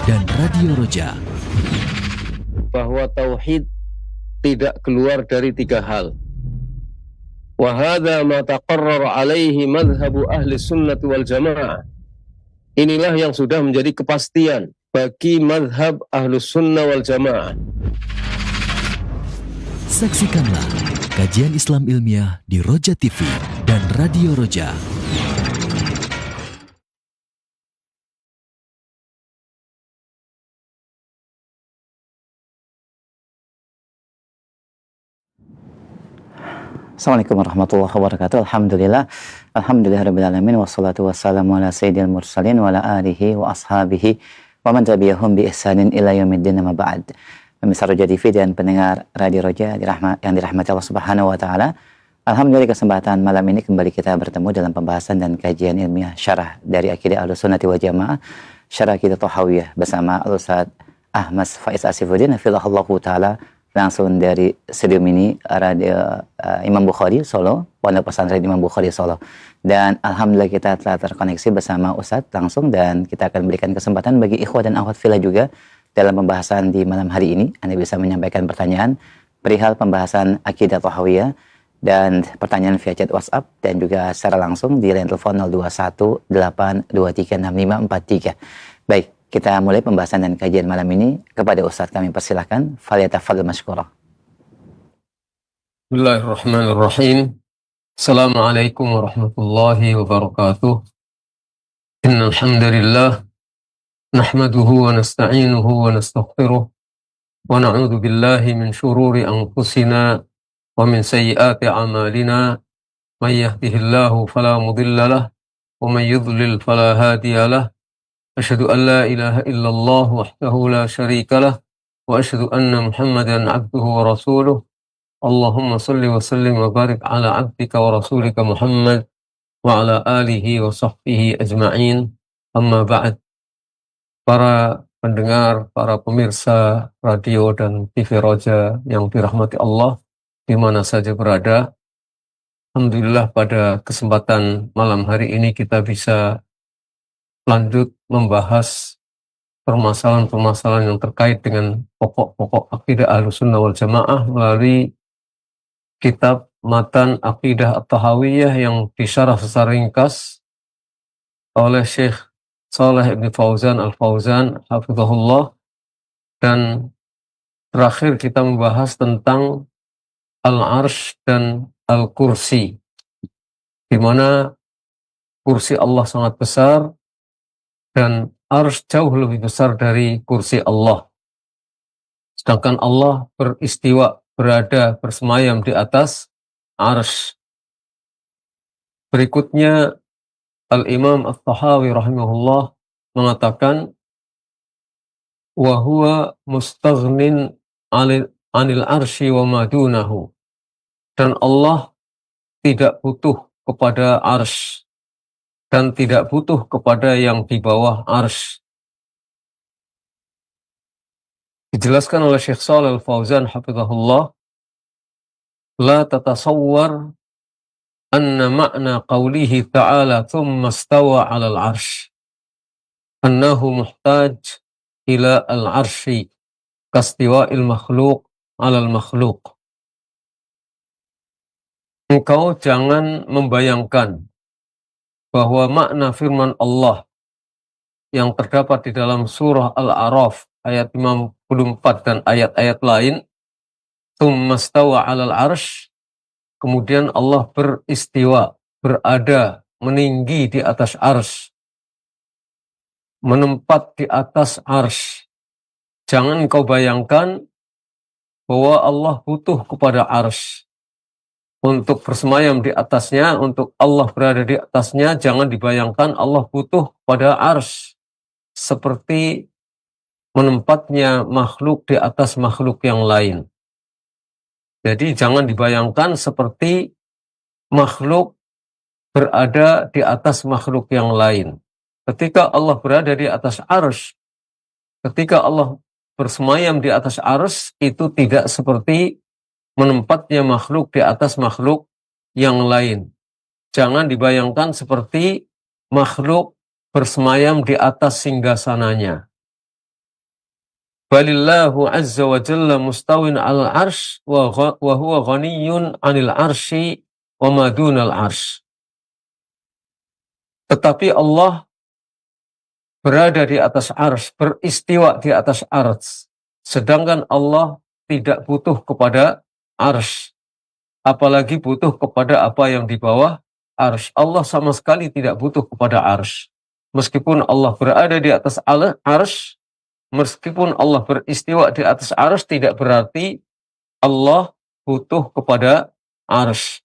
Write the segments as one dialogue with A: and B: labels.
A: dan Radio Roja.
B: Bahwa tauhid tidak keluar dari tiga hal. Wa hadza ma taqarrar alaihi madhhabu ahli sunnah wal jamaah. Inilah yang sudah menjadi kepastian bagi madhab ahlus sunnah wal jamaah.
A: Saksikanlah kajian Islam ilmiah di Roja TV dan Radio Roja.
C: Assalamualaikum warahmatullahi wabarakatuh. Alhamdulillahirrabbilalamin. Wassalatu wassalamu ala sayyidil mursalin wa ala alihi wa ashabihi wa man tabi'ahum bi ihsanin ila yaumiddin, amma ba'd. Pemirsa Roja TV dan pendengar Radio Roja yang dirahmati Allah Subhanahu wa taala. Alhamdulillah, kesempatan malam ini kembali kita bertemu dalam pembahasan dan kajian ilmiah syarah dari Aqidah Ahlussunnati wal Jamaah, Syarah Aqidah Thahawiyah bersama Al-Ustaz Ahmad Faiz Asifuddin hafizahullahu taala, langsung dari studio mini Radio Imam Bukhari Solo, Pondok Pesantren Imam Bukhari Solo. Dan alhamdulillah kita telah terkoneksi bersama Ustadz langsung, dan kita akan berikan kesempatan bagi ikhwah dan akhwat fillah juga dalam pembahasan di malam hari ini. Anda bisa menyampaikan pertanyaan perihal pembahasan Aqidah Thahawiyah dan pertanyaan via chat WhatsApp dan juga secara langsung di line telepon 0218236543. Baik, kita mulai pembahasan dan kajian malam ini. Kepada Ustadz kami persilahkan, falyatafadhal mashkura.
B: Bismillahirrahmanirrahim. Assalamualaikum warahmatullahi wabarakatuh. Innal hamdalillah nahmaduhu wa nasta'inuhu wa nastaghfiruh wa na'udzu billahi min shururi anfusina wa min sayyiati a'malina. May yahdihillahu fala mudilla lahu wa may yudlil fala hadiya lahu. Asyhadu an la ilaha illallah wahdahu la syarika lah wa asyhadu anna Muhammadan abduhu wa rasuluh. Allahumma salli wa sallim wa barik ala abdika wa rasulika Muhammad wa ala alihi wa sahbihi ajma'in. Amma ba'd. Para pendengar, para pemirsa radio dan TV Roja yang dirahmati Allah di mana saja berada, alhamdulillah pada kesempatan malam hari ini kita bisa lanjut membahas permasalahan-permasalahan yang terkait dengan pokok-pokok akidah Ahlussunnah wal Jamaah melalui kitab Matan Aqidah At-Tahawiyah yang disyarah secara ringkas oleh Syekh Shalih Ibn Fauzan Al-Fauzan hafizahullah. Dan terakhir kita membahas tentang Al-Arsh dan Al-Kursi, di mana kursi Allah sangat besar dan arsy jauh lebih besar dari kursi Allah. Sedangkan Allah beristiwa, berada, bersemayam di atas arsy. Berikutnya Al-Imam At-Tahawi rahimahullah mengatakan, wa huwa mustaghnin 'anil arsy wa ma dunahu. Dan Allah tidak butuh kepada arsy dan tidak butuh kepada yang di bawah arsy. Dijelaskan oleh Syekh Shalih Al-Fauzan hafizahullah, la tatasawwar anna ma'na qawlihi ta'ala thumma istawa 'alal 'arsy annahu muhtaj ila al-'arsy kastiwa'il makhluq 'alal makhluq. Engkau jangan membayangkan bahwa makna firman Allah yang terdapat di dalam surah Al-A'raf ayat 54 dan ayat-ayat lain, tsumma stawa 'alal 'arsy, kemudian Allah beristiwa, berada, meninggi di atas arsy, menempat di atas arsy. Jangan kau bayangkan bahwa Allah butuh kepada arsy untuk bersemayam di atasnya, untuk Allah berada di atasnya. Jangan dibayangkan Allah butuh pada arsy seperti menempatnya makhluk di atas makhluk yang lain. Jadi jangan dibayangkan seperti makhluk berada di atas makhluk yang lain. Ketika Allah berada di atas arsy, ketika Allah bersemayam di atas arsy, itu tidak seperti menempatnya makhluk di atas makhluk yang lain. Jangan dibayangkan seperti makhluk bersemayam di atas singgasananya. balillahu azza wa jalla mustawin al arsh wa huwa ghaniyun anil arsy wa ma dunal arsy. Tetapi Allah berada di atas arsy, beristiwa di atas arsy. Sedangkan Allah tidak butuh kepada arsy, apalagi butuh kepada apa yang di bawah arsy. Allah sama sekali tidak butuh kepada arsy. Meskipun Allah berada di atas arsy, meskipun Allah beristiwa di atas arsy, tidak berarti Allah butuh kepada arsy.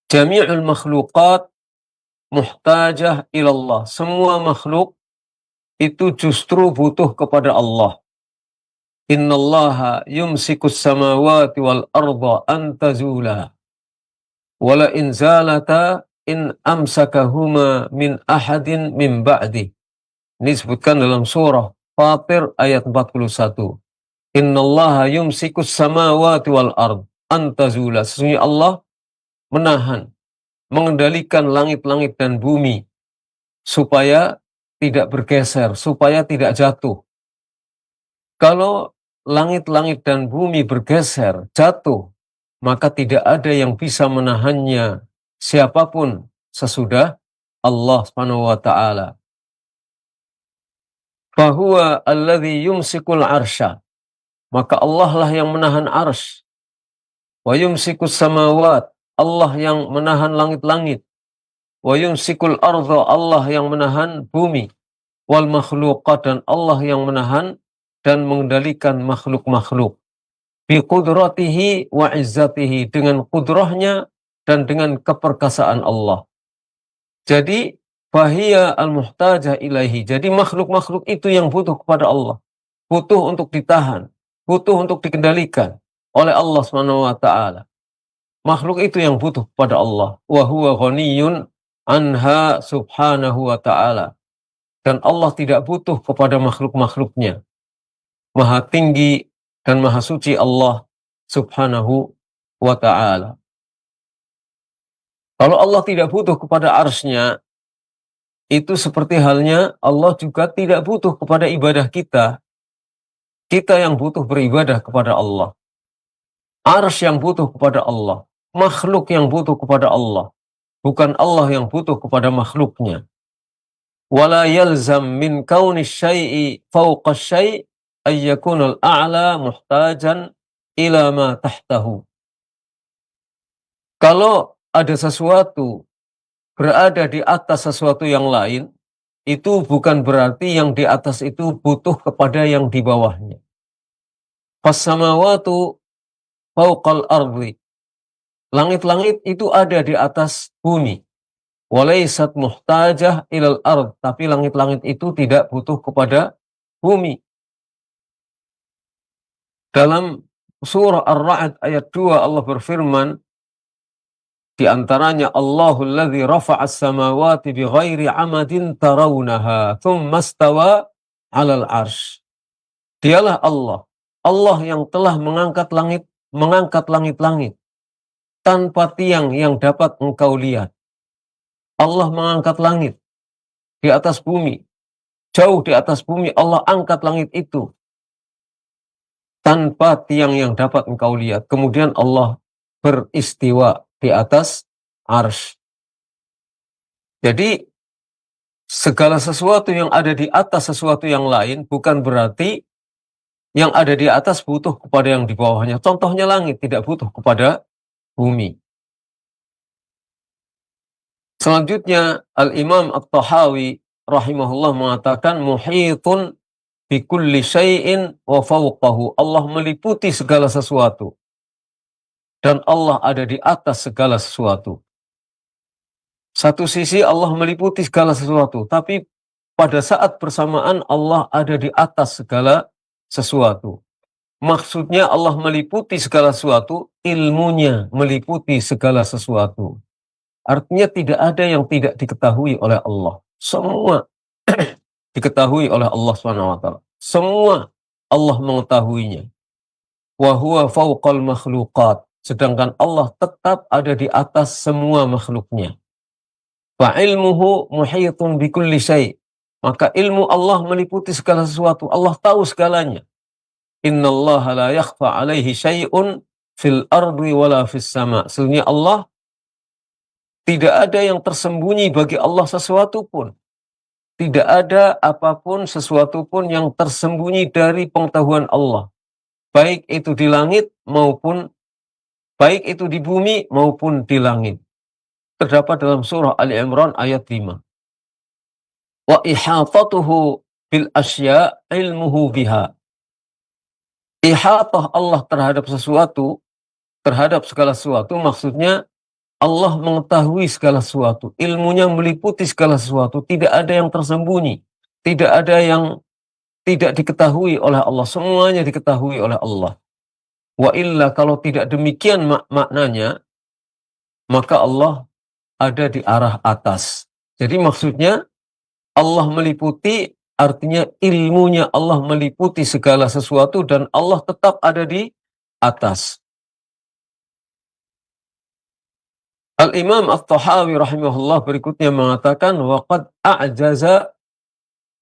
B: Jami'ul makhluqat muhtajah ilallah. Semua makhluk itu justru butuh kepada Allah. Innallaha yumsikus samawati wal arda an tazula wala in zalata in amsakahuma min ahadin min ba'di. Ini disebutkan dalam surah Fatir ayat 41. Innallaha yumsikus samawati wal ard an tazula. Sesungguhnya Allah menahan, mengendalikan langit-langit dan bumi supaya tidak bergeser, supaya tidak jatuh. Kalau langit-langit dan bumi bergeser, jatuh, maka tidak ada yang bisa menahannya siapapun sesudah Allah Subhanahu wa taala. Fahuwa alladhi yumsikul arsya. Maka Allah lah yang menahan arsy. Wa yumsikus samawat. Allah yang menahan langit-langit. Wa yumsikul ardha. Allah yang menahan bumi. Wal makhluqat. Dan Allah yang menahan dan mengendalikan makhluk-makhluk. Bi qudratihi wa izzatihi. Dengan kudrahnya dan dengan keperkasaan Allah. Jadi fahiya al-muhtajah ilaihi. Jadi makhluk-makhluk itu yang butuh kepada Allah. Butuh untuk ditahan. Butuh untuk dikendalikan oleh Allah Subhanahu wa taala. Makhluk itu yang butuh kepada Allah. Wa huwa ghaniyun anha subhanahu wa ta'ala. Dan Allah tidak butuh kepada makhluk-makhluknya. Maha tinggi dan maha suci Allah subhanahu wa ta'ala. Kalau Allah tidak butuh kepada arsy-Nya, itu seperti halnya Allah juga tidak butuh kepada ibadah kita. Kita yang butuh beribadah kepada Allah. Arsy yang butuh kepada Allah. Makhluk yang butuh kepada Allah. Bukan Allah yang butuh kepada makhluknya. Wala yalzam min kauni syai'i fawqa syai' ay yakunul a'la muhtajan ila ma tahtahu. Kalau ada sesuatu berada di atas sesuatu yang lain, itu bukan berarti yang di atas itu butuh kepada yang di bawahnya. Fas-samawatu fawqal ardi. Langit-langit itu ada di atas bumi. Walaysat muhtajah ilal ard. Tapi langit-langit itu tidak butuh kepada bumi. Dalam surah Ar-Ra'd ayat 2 Allah berfirman, di antaranya Allahul ladzi rafa'as samawati bighairi amadin tarawunaha thumma istawa 'alal 'arsy. Dialah Allah, Allah yang telah mengangkat langit-langit tanpa tiang yang dapat engkau lihat. Allah mengangkat langit di atas bumi, jauh di atas bumi Allah angkat langit itu tanpa tiang yang dapat engkau lihat. Kemudian Allah beristiwa di atas arsy. Jadi segala sesuatu yang ada di atas sesuatu yang lain bukan berarti yang ada di atas butuh kepada yang di bawahnya. Contohnya langit tidak butuh kepada bumi. Selanjutnya Al-Imam At-Tahawi rahimahullah mengatakan muhitun bi kulli syai'in wa fawqahu. Allah meliputi segala sesuatu. Dan Allah ada di atas segala sesuatu. Satu sisi Allah meliputi segala sesuatu, tapi pada saat bersamaan Allah ada di atas segala sesuatu. Maksudnya Allah meliputi segala sesuatu, ilmunya meliputi segala sesuatu. Artinya tidak ada yang tidak diketahui oleh Allah. Semua diketahui oleh Allah SWT. Semua Allah mengetahuinya. Wa huwa fawqal makhluqat. Sedangkan Allah tetap ada di atas semua makhluknya. Fa ilmuhu muhitun bikulli syai'. Maka ilmu Allah meliputi segala sesuatu. Allah tahu segalanya. Innallaha la yakhfa alaihi syai'un fil ardi wala fis sama. Sesungguhnya Allah, tidak ada yang tersembunyi bagi Allah sesuatu pun. Tidak ada apapun, sesuatu pun yang tersembunyi dari pengetahuan Allah. Baik itu di langit maupun, baik itu di bumi maupun di langit. Terdapat dalam surah Ali Imran ayat 5. Wa ihatatuhu bil asya ilmuhu biha. Ihatah Allah terhadap sesuatu, terhadap segala sesuatu, maksudnya Allah mengetahui segala sesuatu. Ilmunya meliputi segala sesuatu. Tidak ada yang tersembunyi. Tidak ada yang tidak diketahui oleh Allah. Semuanya diketahui oleh Allah. Wa illa, kalau tidak demikian maknanya, maka Allah ada di arah atas. Jadi maksudnya Allah meliputi, artinya ilmunya Allah meliputi segala sesuatu dan Allah tetap ada di atas. Al-Imam At-Tahawi rahimahullah berikutnya mengatakan, وَقَدْ أَعْجَزَ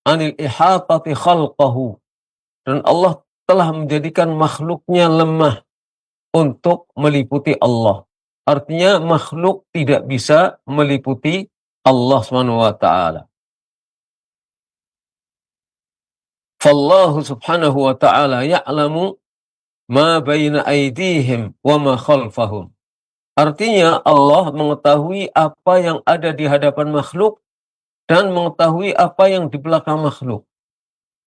B: عَنِ الْإِحَاطَةِ خَلْقَهُ. Dan Allah telah menjadikan makhluknya lemah untuk meliputi Allah. Artinya makhluk tidak bisa meliputi Allah SWT. Fallahu subhanahu wa ta'ala ya'lamu ma baina aydihim wa ma khalfahum. Artinya Allah mengetahui apa yang ada di hadapan makhluk dan mengetahui apa yang di belakang makhluk.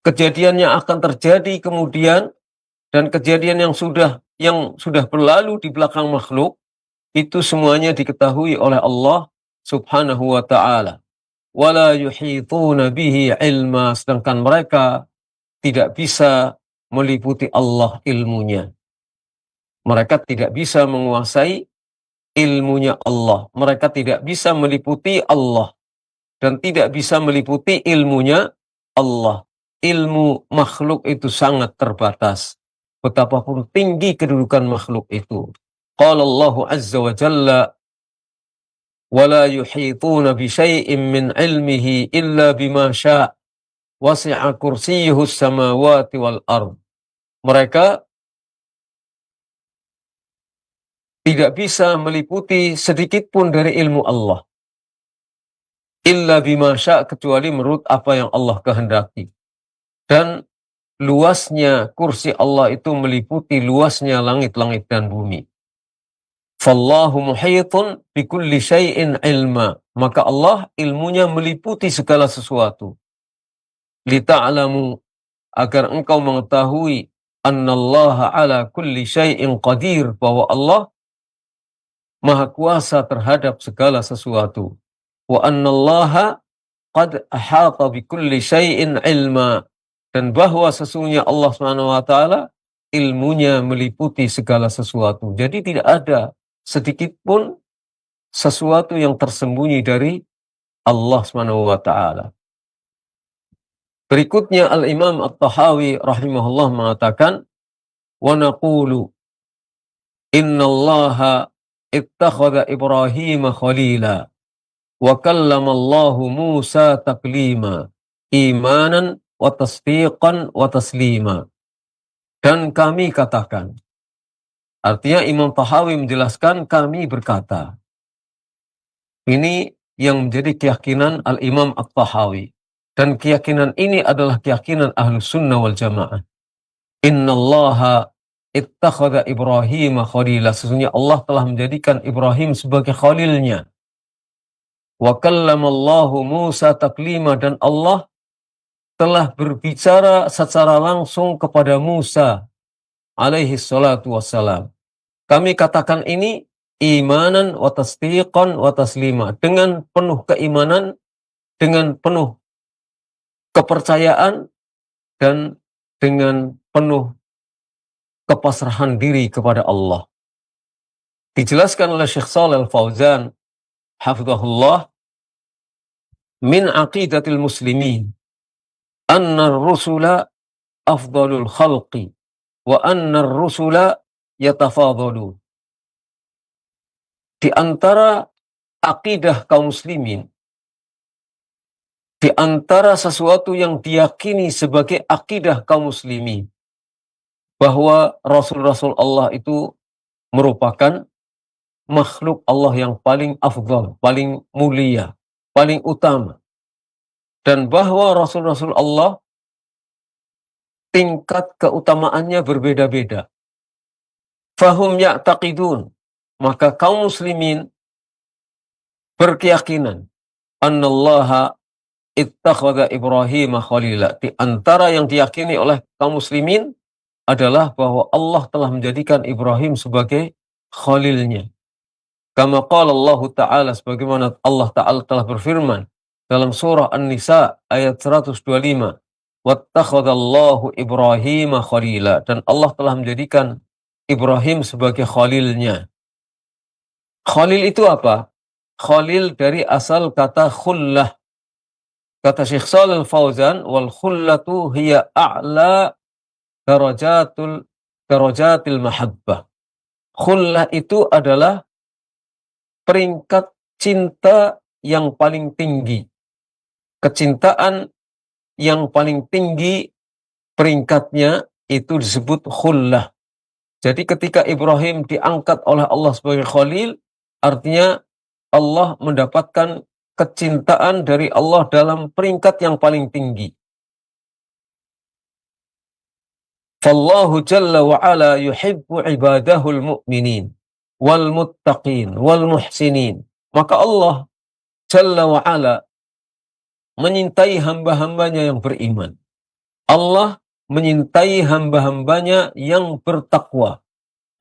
B: Kejadian yang akan terjadi kemudian dan kejadian yang sudah berlalu di belakang makhluk, itu semuanya diketahui oleh Allah subhanahu wa ta'ala. Wala yuhituna bihi ilma, sedangkan mereka tidak bisa meliputi Allah ilmunya. Mereka tidak bisa menguasai ilmunya Allah. Mereka tidak bisa meliputi Allah dan tidak bisa meliputi ilmunya Allah. Ilmu makhluk itu sangat terbatas. Betapapun tinggi kedudukan makhluk itu. Qala Allah azza wa jalla, وَلَا يُحِيطُونَ بِشَيْءٍ مِّنْ عِلْمِهِ إِلَّا بِمَا شَاءَ وَسِعَ كُرْسِيُّهُ السَّمَاوَاتِ وَالْأَرْضِ. Mereka tidak bisa meliputi sedikit pun dari ilmu Allah. Illa bima sya', kecuali menurut apa yang Allah kehendaki. Dan luasnya kursi Allah itu meliputi luasnya langit-langit dan bumi. Fallahu muhitun bikulli syai'in ilma. Maka Allah ilmunya meliputi segala sesuatu. Lita'alamu, agar engkau mengetahui, annallaha ala kulli syai'in qadir, bahwa Allah maha kuasa terhadap segala sesuatu. Wa annallaha qad ahata bikulli syai'in ilma. Dan bahwa sesungguhnya Allah SWT ilmunya meliputi segala sesuatu. Jadi tidak ada sedikit pun sesuatu yang tersembunyi dari Allah SWT. Berikutnya Al-Imam At-Tahawi rahimahullah mengatakan, wa naqulu innallaha ittakhadha Ibrahim khalila wa kallama Allahu Musa taklima imanan wa tasdiqan wa taslima. Dan kami katakan, artinya Imam Tahawi menjelaskan, kami berkata. Ini yang menjadi keyakinan Al-Imam At-Tahawi. Dan keyakinan ini adalah keyakinan Ahlus Sunnah wal Jamaah. Innallaha ittakhadha Ibrahim khalila. Sesungguhnya Allah telah menjadikan Ibrahim sebagai khalilnya. Wa kallamallahu Musa taklima. Dan Allah telah berbicara secara langsung kepada Musa alaihi salatu wassalam. Kami katakan ini imanan wa tasdiqan wa taslima, dengan penuh keimanan, dengan penuh kepercayaan, dan dengan penuh kepasrahan diri kepada Allah. Dijelaskan oleh Syekh Shalih Al-Fauzan hafizahullah, min aqidatil muslimin anna ar-rusula afdalul khalqi wa anna ar-rusula yatafadhalun. Di antara akidah kaum muslimin di antara sesuatu yang diyakini sebagai akidah kaum muslimin, bahwa Rasul-Rasul Allah itu merupakan makhluk Allah yang paling afdal, paling mulia, paling utama. Dan bahwa Rasul-Rasul Allah tingkat keutamaannya berbeda-beda. Fahum ya'taqidun, maka kaum muslimin berkeyakinan annallaha ittakhadha Ibrahim khalila. Di antara yang diyakini oleh kaum muslimin adalah bahwa Allah telah menjadikan Ibrahim sebagai khalilnya. Kama qala Allah Ta'ala, sebagaimana Allah Ta'ala telah berfirman dalam surah An-Nisa ayat 125. Wattakhadallahu Ibrahim khalila. Dan Allah telah menjadikan Ibrahim sebagai khalilnya. Khalil itu apa? Khalil dari asal kata khullah. Kata Syekh Shalal Fauzan, wal khullatu hiya a'la darajatil mahabbah. Khullah itu adalah peringkat cinta yang paling tinggi. Kecintaan yang paling tinggi peringkatnya itu disebut khullah. Jadi ketika Ibrahim diangkat oleh Allah sebagai khalil, artinya Allah mendapatkan kecintaan dari Allah dalam peringkat yang paling tinggi. Fallahu jalla wa ala yuhibbu ibadahul mu'minin wal muttaqin wal muhsinin. Maka Allah jalla wa ala menyintai hamba-hambanya yang beriman. Allah menyintai hamba-hambanya yang bertakwa.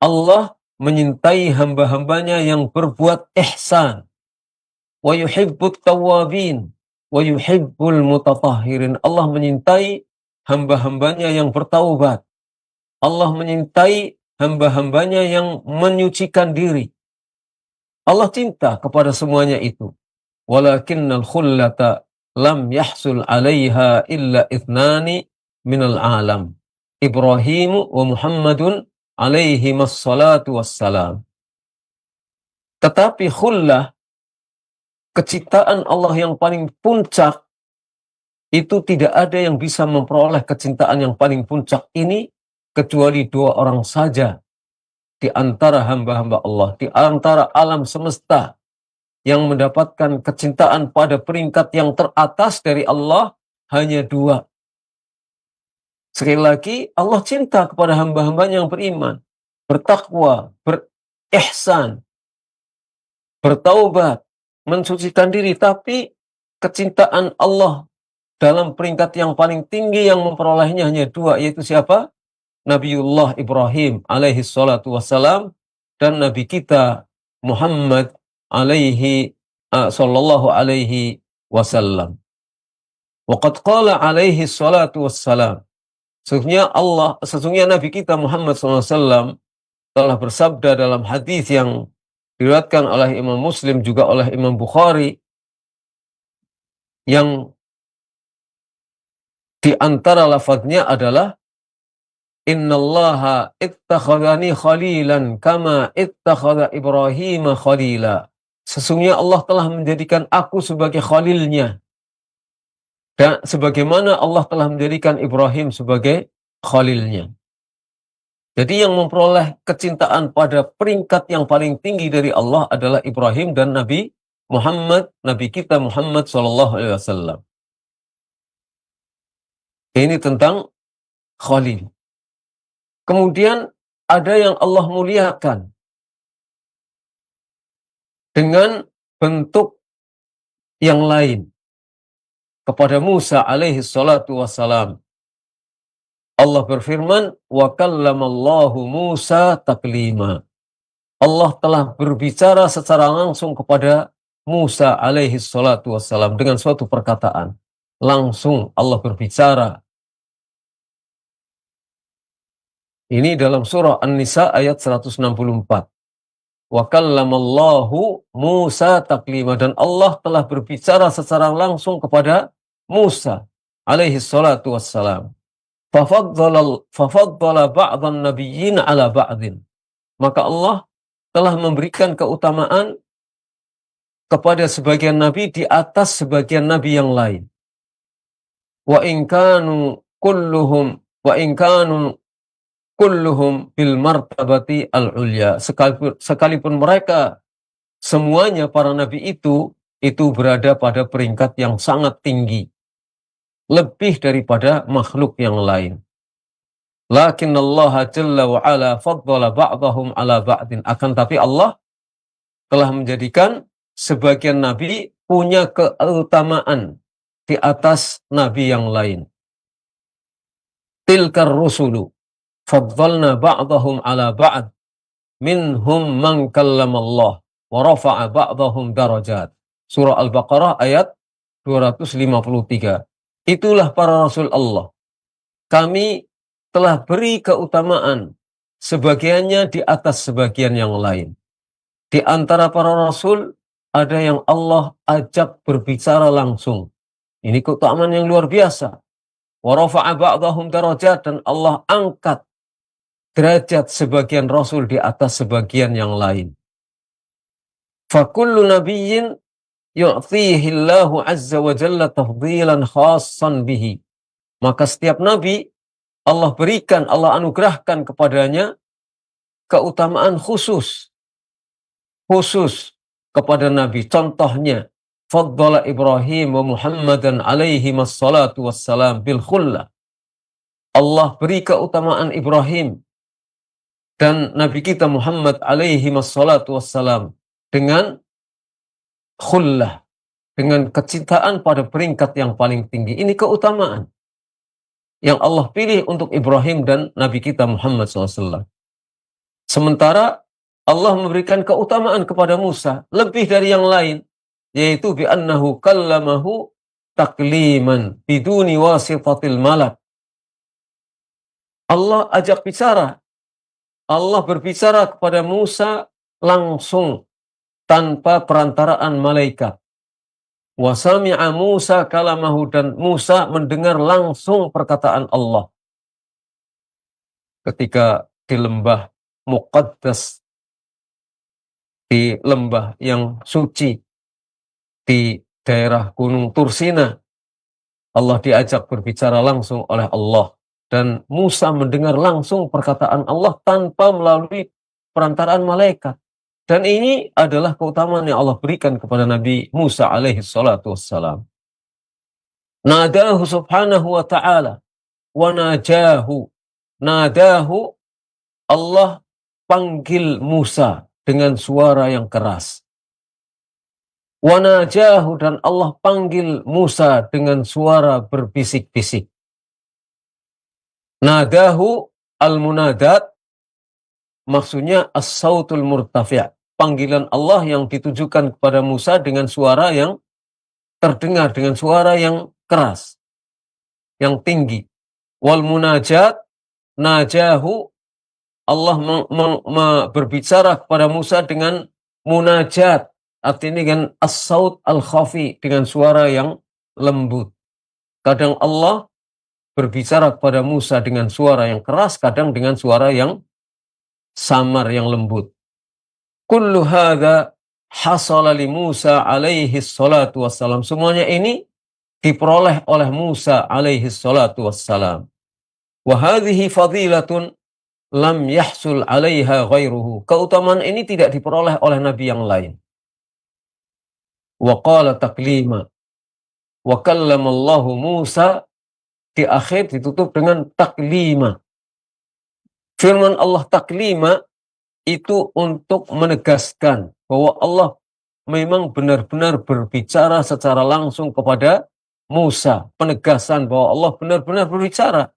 B: Allah menyintai hamba-hambanya yang berbuat ihsan. Wa yuhibbut tawwabin wa yuhibbul mutatahhirin. Allah menyintai hamba-hambanya yang bertaubat. Allah menyintai hamba-hambanya yang menyucikan diri. Allah cinta kepada semuanya itu. Walakinnal khullata lam yahsul 'alaiha illa ithnani minal alam. Ibrahimu wa Muhammadun alaihi massalatu wassalam. Tetapi khullah, kecintaan Allah yang paling puncak, itu tidak ada yang bisa memperoleh kecintaan yang paling puncak ini kecuali dua orang saja di antara hamba-hamba Allah, di antara alam semesta, yang mendapatkan kecintaan pada peringkat yang teratas dari Allah hanya dua. Sekali lagi, Allah cinta kepada hamba-hambanya yang beriman, bertakwa, berihsan, bertaubat, mensucikan diri. Tapi kecintaan Allah dalam peringkat yang paling tinggi yang memperolehnya hanya dua, yaitu siapa? Nabiullah Ibrahim alaihi salatu wassalam dan Nabi kita Muhammad sallallahu alaihi wasallam. Waqad qala alaihi salatu wassalam. Sesungguhnya Nabi kita Muhammad sallallahu alaihi wasallam telah bersabda dalam hadis yang diriwayatkan oleh Imam Muslim juga oleh Imam Bukhari, yang di antara lafadznya adalah innallaha ittakhadhani khalilan kama ittakhadha Ibrahim khalila. Sesungguhnya Allah telah menjadikan aku sebagai khalilnya, dan sebagaimana Allah telah menjadikan Ibrahim sebagai khalilnya. Jadi yang memperoleh kecintaan pada peringkat yang paling tinggi dari Allah adalah Ibrahim dan Nabi Muhammad, Nabi kita Muhammad SAW. Ini tentang khalil. Kemudian ada yang Allah muliakan dengan bentuk yang lain kepada Musa alaihi salatu wassalam. Allah berfirman, wa kallamallahu Musa taklima. Allah telah berbicara secara langsung kepada Musa alaihi salatu wassalam dengan suatu perkataan. Langsung Allah berbicara. Ini dalam surah An-Nisa ayat 164. Wa kallamallahu Musa taklima. Dan Allah telah berbicara secara langsung kepada Musa alaihi salatu wassalam. Fafaddala ba'dhan nabiyyin ala ba'dhin. Maka Allah telah memberikan keutamaan kepada sebagian nabi di atas sebagian nabi yang lain. wa in kanu kulluhum bil martabati al-ulya. Sekalipun mereka semuanya para nabi itu berada pada peringkat yang sangat tinggi, lebih daripada makhluk yang lain. Lakin Allah Jalla wa Ala faddala ba'dahum ala ba'din. Akan tapi Allah telah menjadikan sebagian nabi punya keutamaan di atas nabi yang lain. Tilkar rusulu faddalna ba'dahum ala ba'd minhum man kallamallah wa rafa'a ba'dahum darajat. Surah Al-Baqarah ayat 253. Itulah para rasul Allah. Kami telah beri keutamaan sebagiannya di atas sebagian yang lain. Di antara para rasul ada yang Allah ajak berbicara langsung. Ini keutamaan yang luar biasa. Wa rafa'a ba'dahum darajat, dan Allah angkat derajat sebagian rasul di atas sebagian yang lain. Fa kullu nabiyyin yu'tihi Allahu azza wa jalla tafdilan khassan bihi. Maka setiap nabi Allah berikan, Allah anugerahkan kepadanya keutamaan khusus kepada nabi. Contohnya, faddala Ibrahim wa Muhammadan alaihi wassalatu wassalam bil khullah. Allah beri keutamaan Ibrahim dan Nabi kita Muhammad alaihi wassalatu wassalam dengan khullah, dengan kecintaan pada peringkat yang paling tinggi. Ini keutamaan yang Allah pilih untuk Ibrahim dan Nabi kita Muhammad SAW. Sementara Allah memberikan keutamaan kepada Musa lebih dari yang lain, yaitu bi'annahu kallamahu takliman biduni wasitatil malak. Allah ajak bicara, Allah berbicara kepada Musa langsung tanpa perantaraan malaikat. Wa sami'a Musa kalamahu, dan Musa mendengar langsung perkataan Allah. Ketika di lembah Muqaddas, di lembah yang suci, di daerah Gunung Tursina, Allah diajak berbicara langsung oleh Allah. Dan Musa mendengar langsung perkataan Allah tanpa melalui perantaraan malaikat. Dan ini adalah keutamaan yang Allah berikan kepada Nabi Musa alaihi salatu wassalam. Nadahu subhanahu wa ta'ala wa najahu. Nadahu, Allah panggil Musa dengan suara yang keras. Wa najahu, dan Allah panggil Musa dengan suara berbisik-bisik. Nadahu al-munadat, maksudnya as-sautul murtafi', panggilan Allah yang ditujukan kepada Musa dengan suara yang terdengar, dengan suara yang keras, yang tinggi. Wal munajat, najahu, Allah berbicara kepada Musa dengan munajat, artinya dengan as-saut al-khafi, dengan suara yang lembut. Kadang Allah berbicara kepada Musa dengan suara yang keras, kadang dengan suara yang samar, yang lembut. Kullu hadha hasala li Musa alaihi salatu wassalam. Semuanya ini diperoleh oleh Musa alaihi salatu wassalam. Wa hadhihi fadilatun lam yahsul alaiha ghairuhu. Keutamaan ini tidak diperoleh oleh nabi yang lain. Wa qala taklima. Wa kallamallahu Musa, di akhir ditutup dengan taklima. Firman Allah taklima itu untuk menegaskan bahwa Allah memang benar-benar berbicara secara langsung kepada Musa. Penegasan bahwa Allah benar-benar berbicara.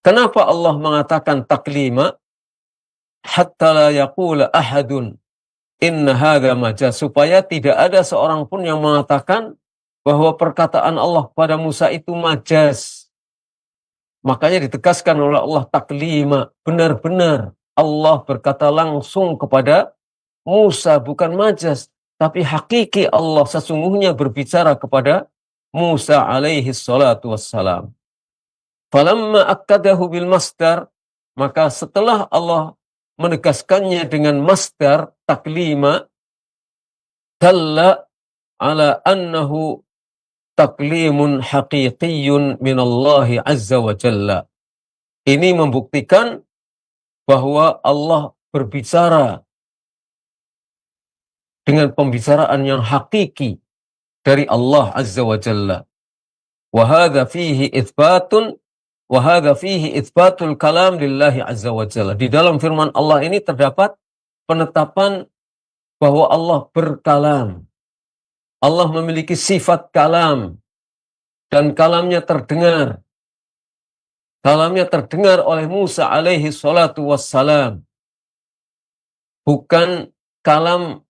B: Kenapa Allah mengatakan taklima? Hatta la yaqula ahadun inna hadha majaz. Supaya tidak ada seorang pun yang mengatakan bahwa perkataan Allah kepada Musa itu majaz. Makanya ditegaskan oleh Allah taklima. Benar-benar Allah berkata langsung kepada Musa, bukan majaz, tapi hakiki Allah sesungguhnya berbicara kepada Musa alaihi salatu wassalam. Falamma akkadahu bil masdar, maka setelah Allah menegaskannya dengan masdar taklima, dalla ala annahu taklimun haqiqiyyun minallahi azza wa jalla. Ini membuktikan bahwa Allah berbicara dengan pembicaraan yang hakiki dari Allah azza wa jalla. Wa hadza fihi itsbatul kalam lillahi azza wa jalla. Di dalam firman Allah ini terdapat penetapan bahwa Allah berkalam. Allah memiliki sifat kalam dan kalamnya terdengar. Kalamnya terdengar oleh Musa alaihi salatu wassalam. Bukan kalam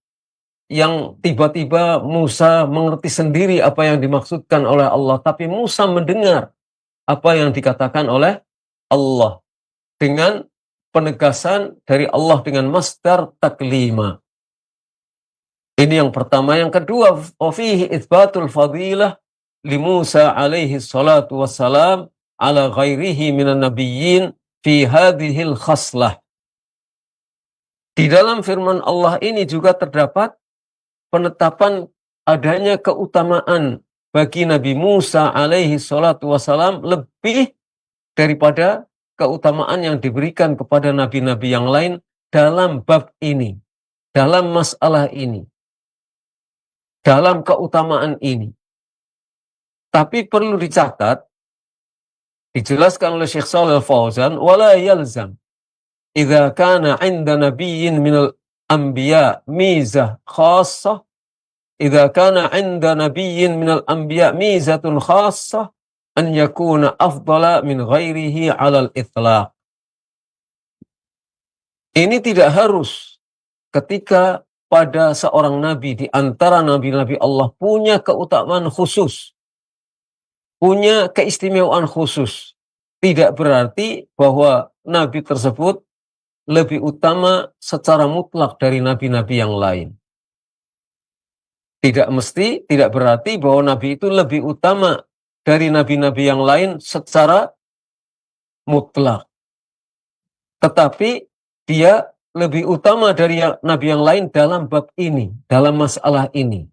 B: yang tiba-tiba Musa mengerti sendiri apa yang dimaksudkan oleh Allah, tapi Musa mendengar apa yang dikatakan oleh Allah dengan penegasan dari Allah dengan masdar taklima. Ini yang pertama. Yang kedua, fihi itsbatul fadilah li Musa alaihi salatu wassalam ala ghairihi minan nabiyyin fi hadhil khaslah. Di dalam firman Allah ini juga terdapat penetapan adanya keutamaan bagi Nabi Musa alaihi salatu wassalam lebih daripada keutamaan yang diberikan kepada nabi-nabi yang lain dalam bab ini, dalam masalah ini, dalam keutamaan ini. Tapi perlu dicatat, dijelaskan oleh Syekh Shalih Al-Fauzan, wala yalzam idza kana 'inda nabiyyin minal anbiya mizah khassah, idza kana 'inda nabiyyin minal anbiya mizatun khassah an yakuna afdala min ghairihi 'alal itlaq. Ini tidak harus ketika pada seorang nabi di antara nabi-nabi Allah punya keutamaan khusus, punya keistimewaan khusus, tidak berarti bahwa nabi tersebut lebih utama secara mutlak dari nabi-nabi yang lain. Tidak mesti, tidak berarti bahwa nabi itu lebih utama dari nabi-nabi yang lain secara mutlak. Tetapi dia lebih utama dari nabi yang lain dalam bab ini, dalam masalah ini.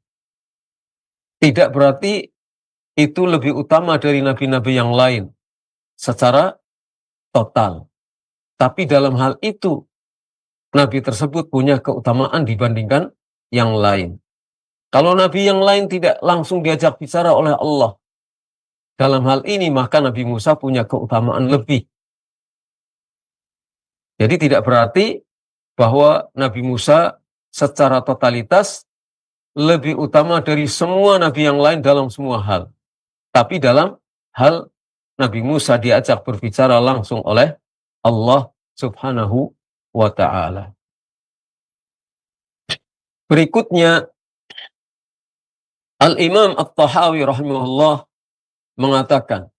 B: Tidak berarti itu lebih utama dari nabi-nabi yang lain secara total. Tapi dalam hal itu, nabi tersebut punya keutamaan dibandingkan yang lain. Kalau nabi yang lain tidak langsung diajak bicara oleh Allah dalam hal ini, maka Nabi Musa punya keutamaan lebih. Jadi tidak berarti bahwa Nabi Musa secara totalitas lebih utama dari semua nabi yang lain dalam semua hal. Tapi dalam hal Nabi Musa diajak berbicara langsung oleh Allah subhanahu wa ta'ala. Berikutnya, Al-Imam At-Tahawi rahimahullah mengatakan,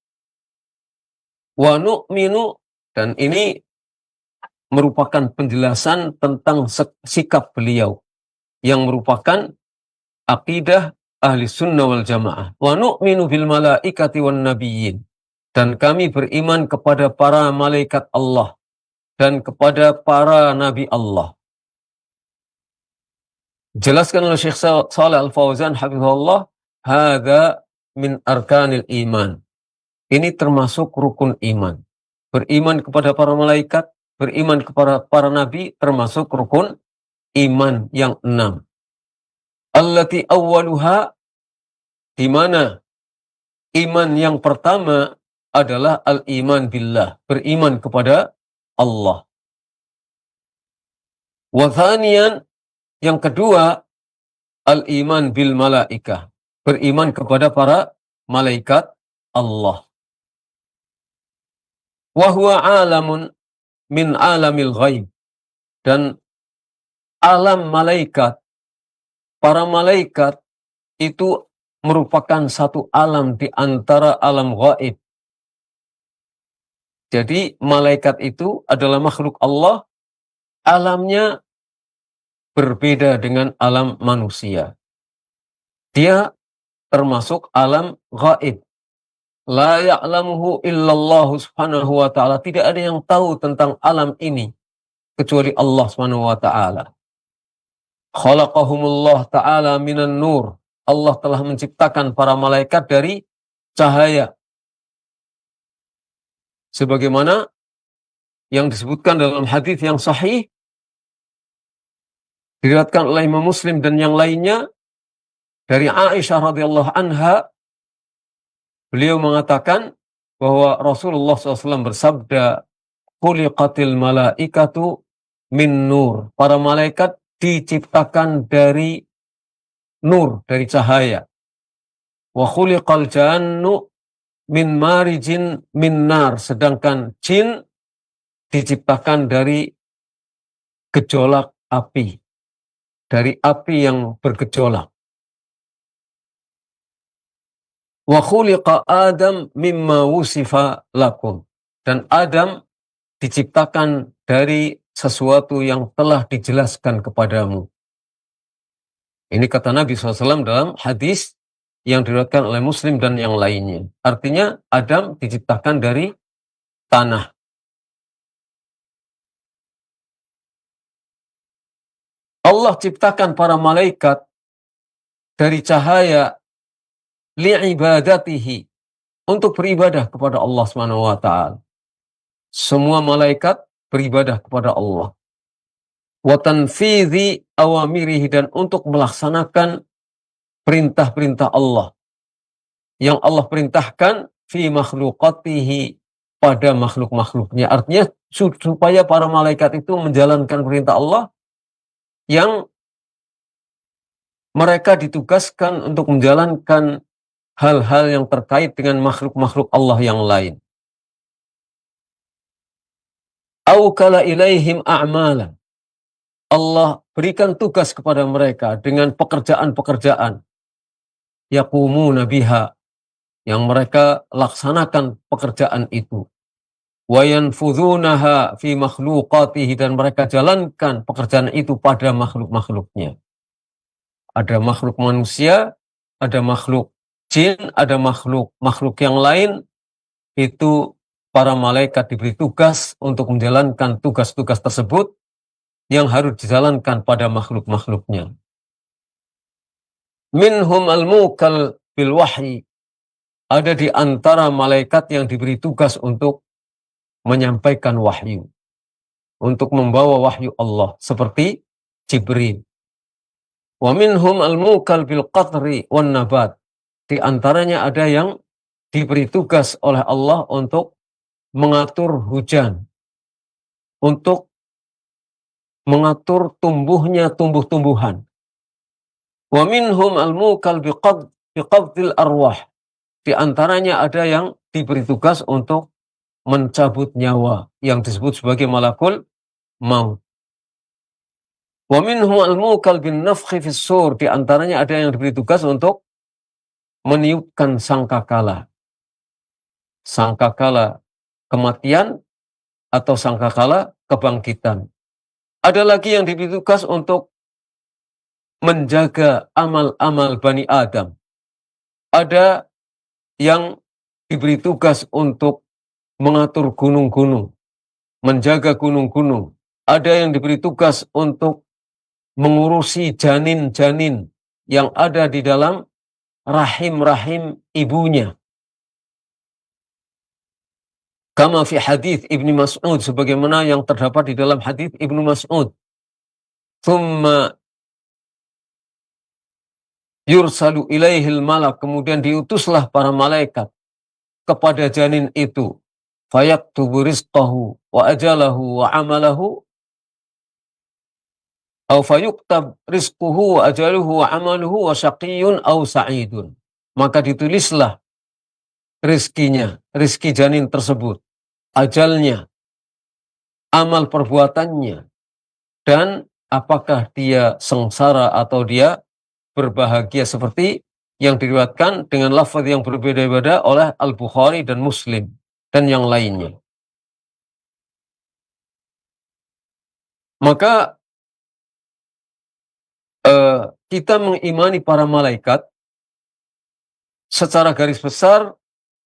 B: wa nu'minu, dan ini merupakan penjelasan tentang sikap beliau yang merupakan akidah ahli sunnah wal jamaah. Wa nu'minu bil malaikati wan nabiyyin, dan kami beriman kepada para malaikat Allah dan kepada para nabi Allah. Jelaskan oleh Syekh Shalih Al-Fauzan hafizahullah, hadza min arkanil iman. Ini termasuk rukun iman. Beriman kepada para malaikat, beriman kepada para nabi termasuk rukun iman yang 6. Allati awwaluha, di mana iman yang pertama adalah al-iman billah, beriman kepada Allah. Wa thaniyan, yang kedua, al-iman bil malaikah, beriman kepada para malaikat Allah. Wa huwa alamun min alamil ghaib, dan alam malaikat, para malaikat itu merupakan satu alam di antara alam ghaib. Jadi malaikat itu adalah makhluk Allah, alamnya berbeda dengan alam manusia. Dia termasuk alam ghaib. La ya'lamuhu illallah subhanahu wa ta'ala. Tidak ada yang tahu tentang alam ini kecuali Allah subhanahu wa ta'ala. Khalaqahumullah ta'ala minan nur. Allah telah menciptakan para malaikat dari cahaya. Sebagaimana yang disebutkan dalam hadis yang sahih, diriwayatkan oleh Imam Muslim dan yang lainnya, dari Aisyah radhiyallahu anha, beliau mengatakan bahwa Rasulullah SAW bersabda, "Khuliqatil malaikatu min nur." Para malaikat diciptakan dari nur, dari cahaya. Wa khuliqal jannu min marijin min nar. Sedangkan jin diciptakan dari gejolak api, dari api yang bergejolak. Wa khuliqa Adam mimma wusifa lakum. Dan Adam diciptakan dari sesuatu yang telah dijelaskan kepadamu. Ini kata Nabi SAW dalam hadis yang diriwayatkan oleh Muslim dan yang lainnya. Artinya Adam diciptakan dari tanah. Allah ciptakan para malaikat dari cahaya li'ibadatihi, untuk beribadah kepada Allah Subhanahu wa taala. Semua malaikat beribadah kepada Allah. Wa tanfidhi awamirihi, dan untuk melaksanakan perintah-perintah Allah yang Allah perintahkan fi makhluqatihi, pada makhluk-makhluknya. Artinya supaya para malaikat itu menjalankan perintah Allah yang mereka ditugaskan untuk menjalankan hal-hal yang terkait dengan makhluk-makhluk Allah yang lain. Aukala ilaihim a'mala, Allah berikan tugas kepada mereka dengan pekerjaan-pekerjaan yaqumuna biha, yang mereka laksanakan pekerjaan itu. Wa yanfudhunaha fi makhluqatihi, dan mereka jalankan pekerjaan itu pada makhluk-makhluknya. Ada makhluk manusia, ada makhluk jin, ada makhluk yang lain. Itu para malaikat diberi tugas untuk menjalankan tugas-tugas tersebut yang harus dijalankan pada makhluk-makhluknya. Minhum al-mukal bil wahyi, ada di antara malaikat yang diberi tugas untuk menyampaikan wahyu, untuk membawa wahyu Allah, seperti Jibril. Wa minhum al-mukal bil qatri wan nabat, di antaranya ada yang diberi tugas oleh Allah untuk mengatur hujan, untuk mengatur tumbuhnya tumbuh-tumbuhan. Wa minhum al-mukal biqabdil arwah, di antaranya ada yang diberi tugas untuk mencabut nyawa, yang disebut sebagai malakul maut. Wa minhum al-mukal bin nafkhi fis sur, di antaranya ada yang diberi tugas untuk meniupkan sangkakala. Sangkakala kematian atau sangkakala kebangkitan. Ada lagi yang diberi tugas untuk menjaga amal-amal Bani Adam. Ada yang diberi tugas untuk mengatur gunung-gunung, menjaga gunung-gunung. Ada yang diberi tugas untuk mengurusi janin-janin yang ada di dalam rahim-rahim ibunya. Kama fi hadis Ibnu Mas'ud, sebagaimana yang terdapat di dalam hadis Ibnu Mas'ud. Thumma yursalu ilaihil malak, kemudian diutuslah para malaikat kepada janin itu. Fayaktubu rizqahu wa ajalahu wa amalahu, au fayuktab rizquhu wa ajaluhu wa amaluhu wa syaqiyun au sa'idun. Maka ditulislah rizkinya, rizki janin tersebut, ajalnya, amal perbuatannya, dan apakah dia sengsara atau dia berbahagia, seperti yang diriwayatkan dengan lafaz yang berbeda-beda oleh Al-Bukhari dan Muslim dan yang lainnya. Maka kita mengimani para malaikat secara garis besar.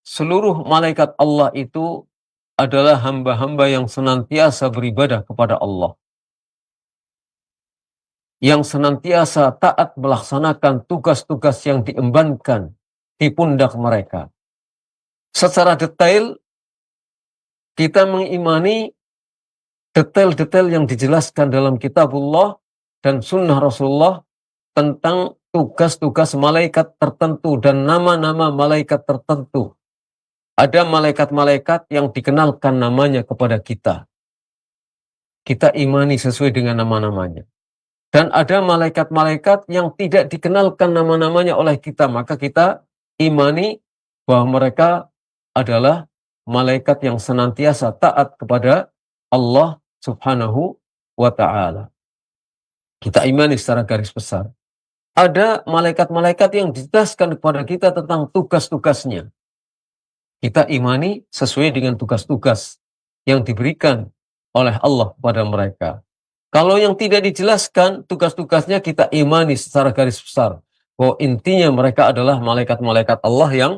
B: Seluruh malaikat Allah itu adalah hamba-hamba yang senantiasa beribadah kepada Allah, yang senantiasa taat melaksanakan tugas-tugas yang diembankan di pundak mereka. Secara detail, kita mengimani detail-detail yang dijelaskan dalam kitabullah dan sunnah Rasulullah tentang tugas-tugas malaikat tertentu dan nama-nama malaikat tertentu. Ada malaikat-malaikat yang dikenalkan namanya kepada kita. Kita imani sesuai dengan nama-namanya. Dan ada malaikat-malaikat yang tidak dikenalkan nama-namanya oleh kita, maka kita imani bahwa mereka adalah malaikat yang senantiasa taat kepada Allah Subhanahu wa ta'ala. Kita imani secara garis besar. Ada malaikat-malaikat yang dijelaskan kepada kita tentang tugas-tugasnya. Kita imani sesuai dengan tugas-tugas yang diberikan oleh Allah kepada mereka. Kalau yang tidak dijelaskan tugas-tugasnya, kita imani secara garis besar bahwa intinya mereka adalah malaikat-malaikat Allah yang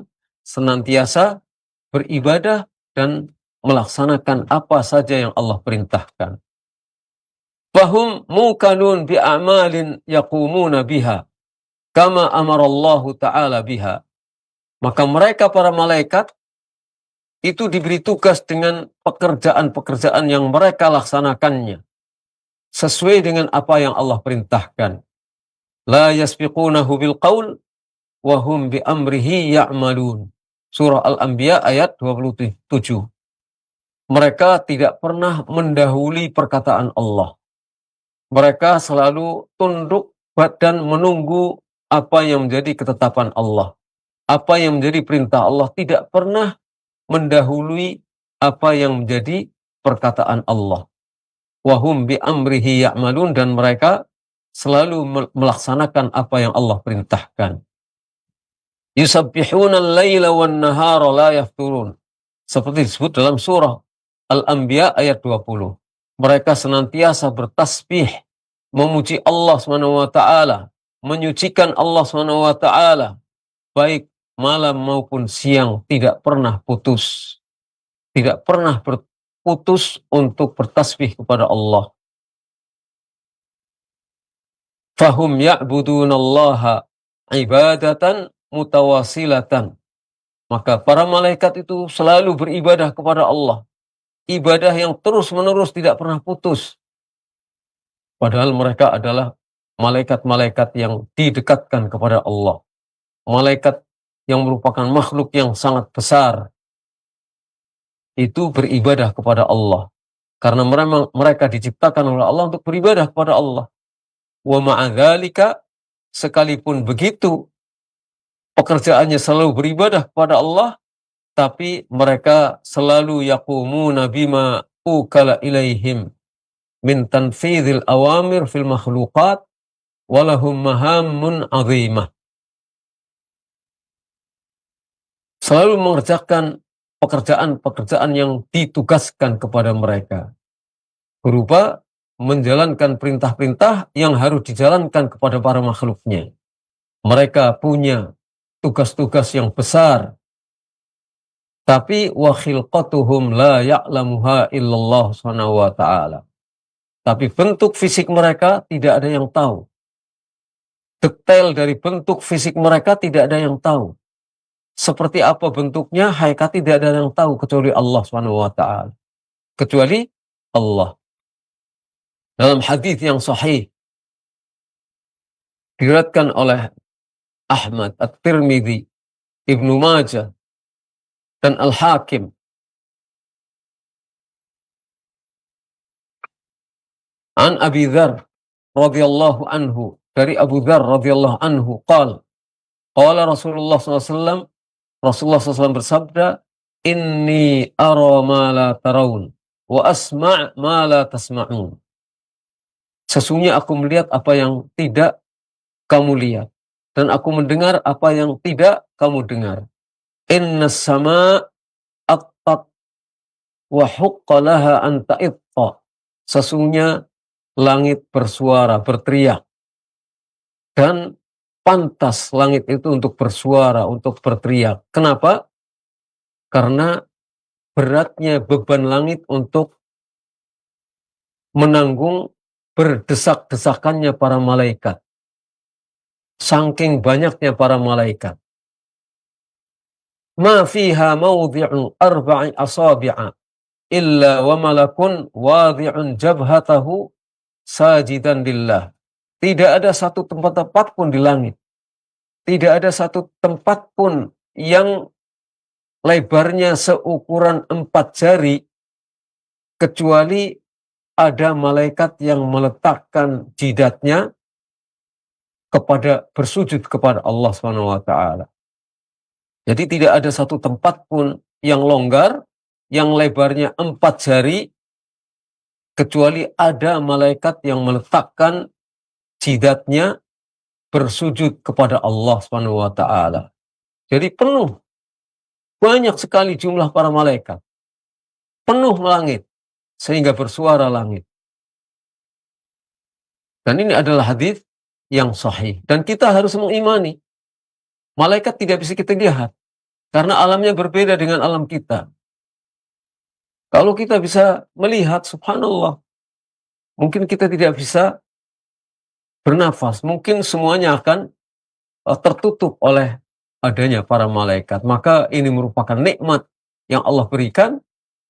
B: senantiasa beribadah dan melaksanakan apa saja yang Allah perintahkan. Fahum mukanun bi'amalin yaqumuna biha kama amarallahu ta'ala biha. Maka mereka para malaikat itu diberi tugas dengan pekerjaan-pekerjaan yang mereka laksanakannya sesuai dengan apa yang Allah perintahkan. La yasbiqunahu bil qaul wa hum bi amrihi ya'malun. Surah Al-Anbiya ayat 27. Mereka tidak pernah mendahului perkataan Allah. Mereka selalu tunduk dan menunggu apa yang menjadi ketetapan Allah. Apa yang menjadi perintah Allah, tidak pernah mendahului apa yang menjadi perkataan Allah. Wahum bi amrihi ya'malun, dan mereka selalu melaksanakan apa yang Allah perintahkan. Yusabbihuna al-laila wan nahara la yafturun. Seperti disebut dalam surah Al-Anbiya ayat 20. Mereka senantiasa bertasbih, memuji Allah SWT, menyucikan Allah SWT, baik malam maupun siang, tidak pernah putus. Tidak pernah putus untuk bertasbih kepada Allah. Fahum ya'budunallaha ibadatan mutawasilatan. Maka para malaikat itu selalu beribadah kepada Allah. Ibadah yang terus-menerus tidak pernah putus. Padahal mereka adalah malaikat-malaikat yang didekatkan kepada Allah. Malaikat yang merupakan makhluk yang sangat besar. Itu beribadah kepada Allah. Karena mereka diciptakan oleh Allah untuk beribadah kepada Allah. Wa ma'adzalika, sekalipun begitu, pekerjaannya selalu beribadah kepada Allah, tapi mereka selalu yaqumuna bima ukala ilaihim min tanfidhil awamir fil makhluqat walahum mahammun azimah. Selalu mengerjakan pekerjaan-pekerjaan yang ditugaskan kepada mereka, berupa menjalankan perintah-perintah yang harus dijalankan kepada para makhluknya. Mereka punya tugas-tugas yang besar, tapi wa khilqatuhum la ya'lamuha illallah subhanahu wa ta'ala. Tapi bentuk fisik mereka tidak ada yang tahu. Detail dari bentuk fisik mereka tidak ada yang tahu. Seperti apa bentuknya, hakikat tidak ada yang tahu kecuali Allah Subhanahu wa ta'ala. Kecuali Allah. Dalam hadis yang sahih diriwayatkan oleh Ahmad, At-Tirmidzi, Ibnu Majah, dan Al-Hakim, an Abi Dzar radhiyallahu anhu, dari Abu Dzar radhiyallahu anhu, qala Rasulullah SAW, Rasulullah SAW bersabda, inni ara ma la tarawun wa asma' ma la tasma'un. Sesungguhnya aku melihat apa yang tidak kamu lihat, dan aku mendengar apa yang tidak kamu dengar. Inna sama' attat wa huqqa laha an ta'itta. Sesungguhnya langit bersuara, berteriak, dan pantas langit itu untuk bersuara, untuk berteriak. Kenapa? Karena beratnya beban langit untuk menanggung berdesak-desakannya para malaikat. Saking banyaknya para malaikat. Ma fiha mawdi'u arba'i asabi'a illa wa malakun wadhi'un jabhatahu sajidan lillah. Tidak ada satu tempat pun di langit. Tidak ada satu tempat pun yang lebarnya seukuran 4 jari kecuali ada malaikat yang meletakkan jidatnya bersujud kepada Allah Subhanahu wa taala. Jadi tidak ada satu tempat pun yang longgar, yang lebarnya 4 jari, kecuali ada malaikat yang meletakkan jidatnya bersujud kepada Allah Subhanahu wa taala. Jadi penuh, banyak sekali jumlah para malaikat. Penuh langit, sehingga bersuara langit. Dan ini adalah hadis yang sahih. Dan kita harus mengimani, malaikat tidak bisa kita lihat, karena alamnya berbeda dengan alam kita. Kalau kita bisa melihat, subhanallah, mungkin kita tidak bisa bernafas. Mungkin semuanya akan tertutup oleh adanya para malaikat. Maka ini merupakan nikmat yang Allah berikan,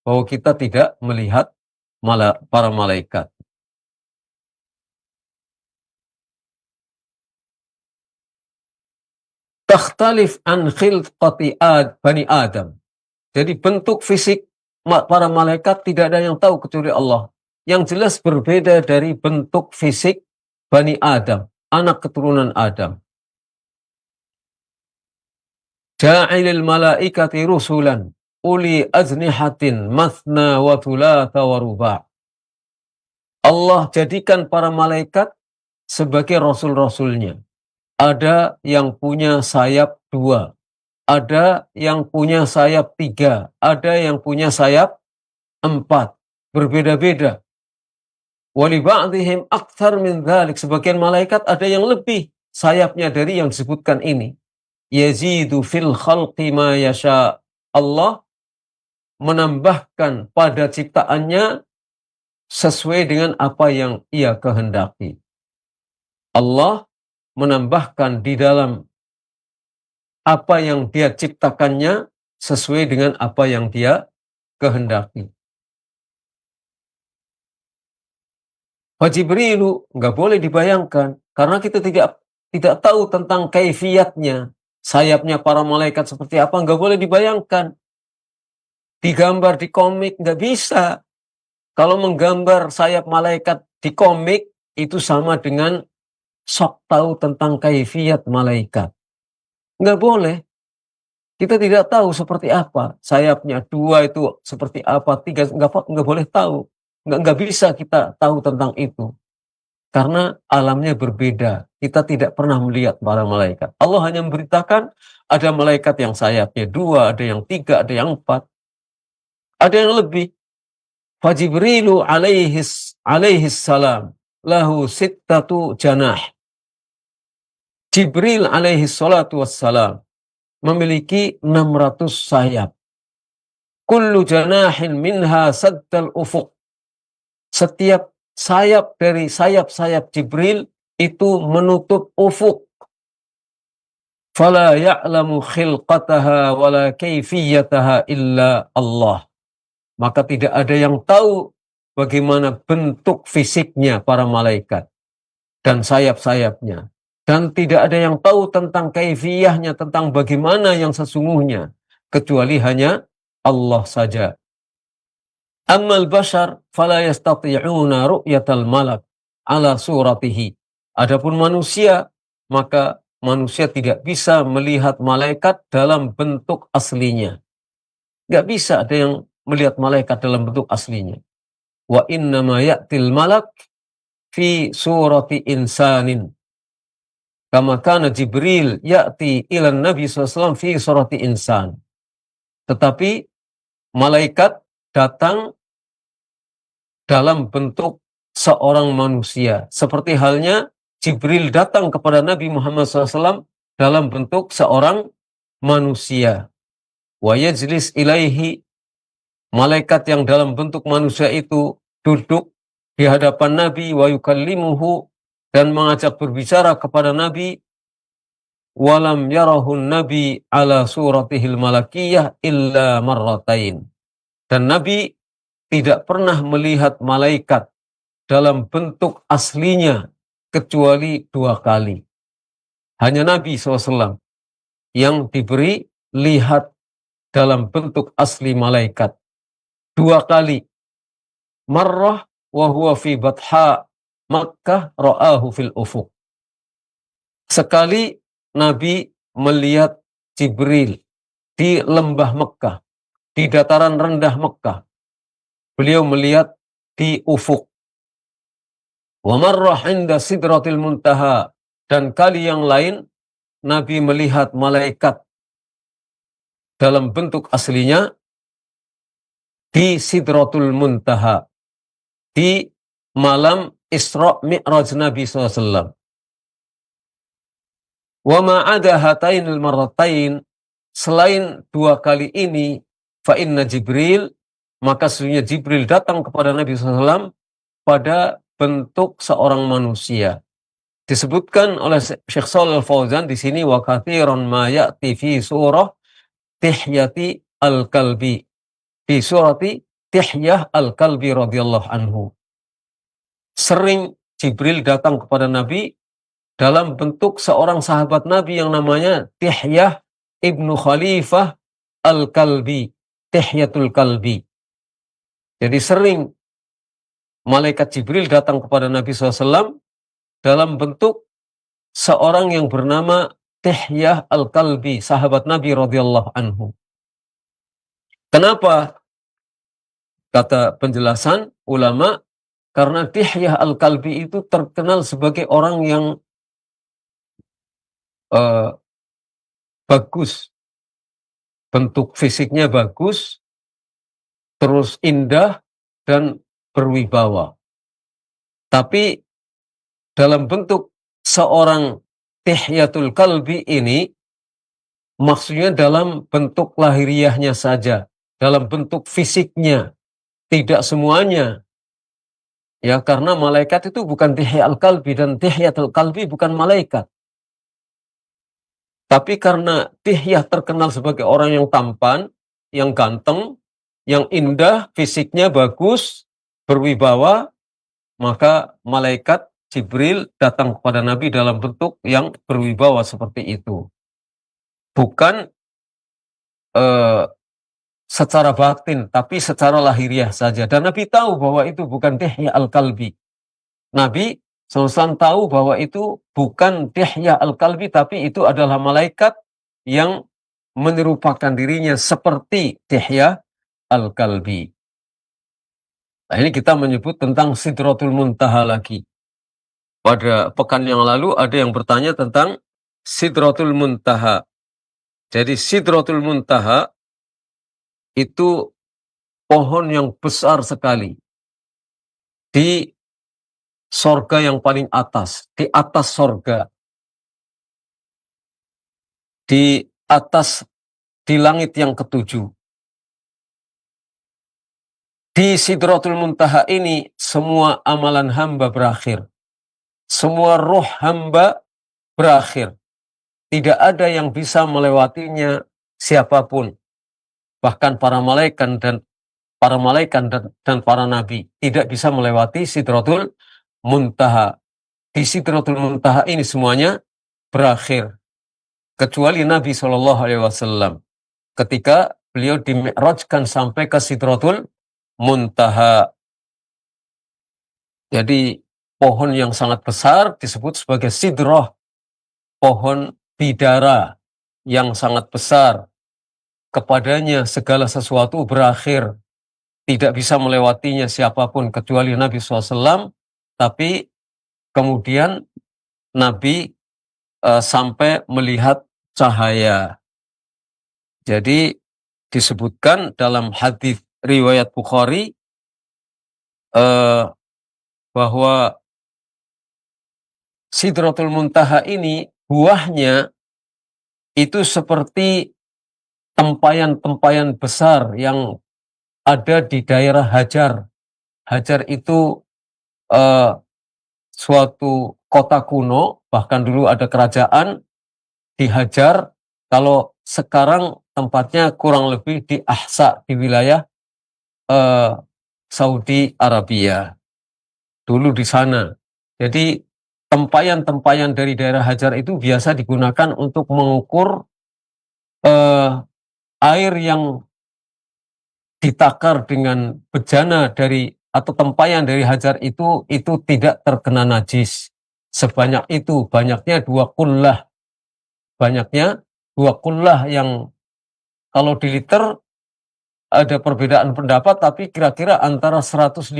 B: bahwa kita tidak melihat para malaikat. Takhtalif an khilqati bani Adam. Jadi bentuk fisik para malaikat tidak ada yang tahu kecuali Allah. Yang jelas berbeda dari bentuk fisik Bani Adam, anak keturunan Adam. Ja'ilil malaikati rusulan uli ajnihatin mathna wa thulatha wa ruba'. Allah jadikan para malaikat sebagai rasul-rasulnya. Ada yang punya sayap 2, ada yang punya sayap 3, ada yang punya sayap 4. Berbeda-beda. Wali ba'dihim akthar min dzalik. Sebagian malaikat ada yang lebih sayapnya dari yang disebutkan ini. Yazidu fil khalqi ma yasha. Allah menambahkan pada ciptaannya sesuai dengan apa yang Ia kehendaki. Allah menambahkan di dalam apa yang Dia ciptakannya sesuai dengan apa yang Dia kehendaki. Jibrilu nggak boleh dibayangkan, karena kita tidak tahu tentang kaifiyatnya. Sayapnya para malaikat seperti apa, nggak boleh dibayangkan. Digambar di komik, nggak bisa. Kalau menggambar sayap malaikat di komik, itu sama dengan sok tahu tentang kaifiyat malaikat. Nggak boleh. Kita tidak tahu seperti apa. Sayapnya 2 itu seperti apa, 3, nggak boleh tahu. Nggak bisa kita tahu tentang itu. Karena alamnya berbeda. Kita tidak pernah melihat para malaikat. Allah hanya memberitakan ada malaikat yang sayapnya 2, ada yang 3, ada yang 4. Ada yang lebih. Fajibrilu alaihis salam lahu sittatu janah. Jibril alaihis salatu wassalam memiliki 600 sayap. Kullu janahin minha saddal ufuq. Setiap sayap dari sayap-sayap Jibril itu menutup ufuk. Fala ya'lamu khilqataha wala kaifiyataha illa Allah. Maka tidak ada yang tahu bagaimana bentuk fisiknya para malaikat dan sayap-sayapnya. Dan tidak ada yang tahu tentang kaifiyahnya, tentang bagaimana yang sesungguhnya, kecuali hanya Allah saja. Ammal bashar fala yastati'una ru'yatal malak ala suratihi. Adapun manusia, maka manusia tidak bisa melihat malaikat dalam bentuk aslinya. Gak bisa ada yang melihat malaikat dalam bentuk aslinya. Wa innama ya'til malak fi surati insanin. Kama kana Jibril ya'ti ilan Nabi SAW fi surati insan. Tetapi malaikat datang dalam bentuk seorang manusia. Seperti halnya Jibril datang kepada Nabi Muhammad SAW dalam bentuk seorang manusia. Wa yajlis ilaihi. Malaikat yang dalam bentuk manusia itu duduk di hadapan Nabi, wa yukallimuhu, dan mengajak berbicara kepada Nabi, walam yarahun Nabi ala suratihil malakiyah illa marratain. Dan Nabi tidak pernah melihat malaikat dalam bentuk aslinya kecuali 2 kali. Hanya Nabi SAW yang diberi lihat dalam bentuk asli malaikat 2 kali. Marrah wa huwa fi batha Makkah ra'ahu fil ufuq. Sekali Nabi melihat Jibril di lembah Mekah, di dataran rendah Mekah. Beliau melihat di ufuk. Wa marrah inda sidratil muntaha, dan kali yang lain Nabi melihat malaikat dalam bentuk aslinya di Sidratul Muntaha, di malam Isra Mi'raj Nabi SAW. Wa ma'ada hatainil marratain, selain 2 kali ini, fa inna Jibril, maka sesungguhnya Jibril datang kepada Nabi SAW pada bentuk seorang manusia. Disebutkan oleh Syekh Shalal Fauzan di sini, wa katsiran ma ya'ti fi surah Tihyati al-Kalbi, fi surati Tihyah al-Kalbi radhiyallahu anhu. Sering Jibril datang kepada Nabi dalam bentuk seorang sahabat Nabi yang namanya Tihyah ibnu Khalifah al-Kalbi, Tihyatul Kalbi. Jadi sering malaikat Jibril datang kepada Nabi SAW dalam bentuk seorang yang bernama Tihyah al-Kalbi, sahabat Nabi radhiyallahu anhu. Kenapa? Kata penjelasan ulama, karena Tihyah al-Kalbi itu terkenal sebagai orang yang bagus, bentuk fisiknya bagus, terus indah dan berwibawa. Tapi dalam bentuk seorang Tihyatul Kalbi ini, maksudnya dalam bentuk lahiriahnya saja, dalam bentuk fisiknya, tidak semuanya. Ya, karena malaikat itu bukan Tihyatul Kalbi, dan Tihyatul Kalbi bukan malaikat. Tapi karena Tihyah terkenal sebagai orang yang tampan, yang ganteng, yang indah, fisiknya bagus, berwibawa, maka malaikat Jibril datang kepada Nabi dalam bentuk yang berwibawa seperti itu. Bukan secara batin, tapi secara lahiriah saja. Dan Nabi tahu bahwa itu bukan Tihyah al-Kalbi. Nabi SAW tahu bahwa itu bukan Tihyah al-Kalbi, tapi itu adalah malaikat yang menyerupakan dirinya seperti Tihyah al-Kalbi. Nah, ini kita menyebut tentang Sidratul Muntaha lagi. Pada pekan yang lalu ada yang bertanya tentang Sidratul Muntaha. Jadi Sidratul Muntaha itu pohon yang besar sekali di sorga yang paling atas, di atas sorga, di atas, di langit yang ke-7. Di Sidratul Muntaha ini semua amalan hamba berakhir, semua roh hamba berakhir. Tidak ada yang bisa melewatinya siapapun, bahkan para malaikat dan para nabi tidak bisa melewati Sidratul Muntaha. Di Sidratul Muntaha ini semuanya berakhir, kecuali Nabi SAW ketika beliau dimi'rajkan sampai ke Sidratul Muntaha. Jadi pohon yang sangat besar disebut sebagai sidrah, pohon bidara yang sangat besar. Kepadanya segala sesuatu berakhir, tidak bisa melewatinya siapapun kecuali Nabi SAW. Tapi kemudian Nabi sampai melihat cahaya. Jadi disebutkan dalam hadis riwayat Bukhari bahwa Sidratul Muntaha ini buahnya itu seperti tempayan-tempayan besar yang ada di daerah Hajar. Hajar itu eh, suatu kota kuno, bahkan dulu ada kerajaan di Hajar. Kalau sekarang tempatnya kurang lebih di Ahsa, di wilayah eh, Saudi Arabia. Dulu di sana. Jadi tempayan-tempayan dari daerah Hajar itu biasa digunakan untuk mengukur eh, air yang ditakar dengan bejana dari atau tempayan dari Hajar itu tidak terkena najis. Sebanyak itu, banyaknya 2 kullah. Banyaknya 2 kullah yang kalau di liter ada perbedaan pendapat, tapi kira-kira antara 150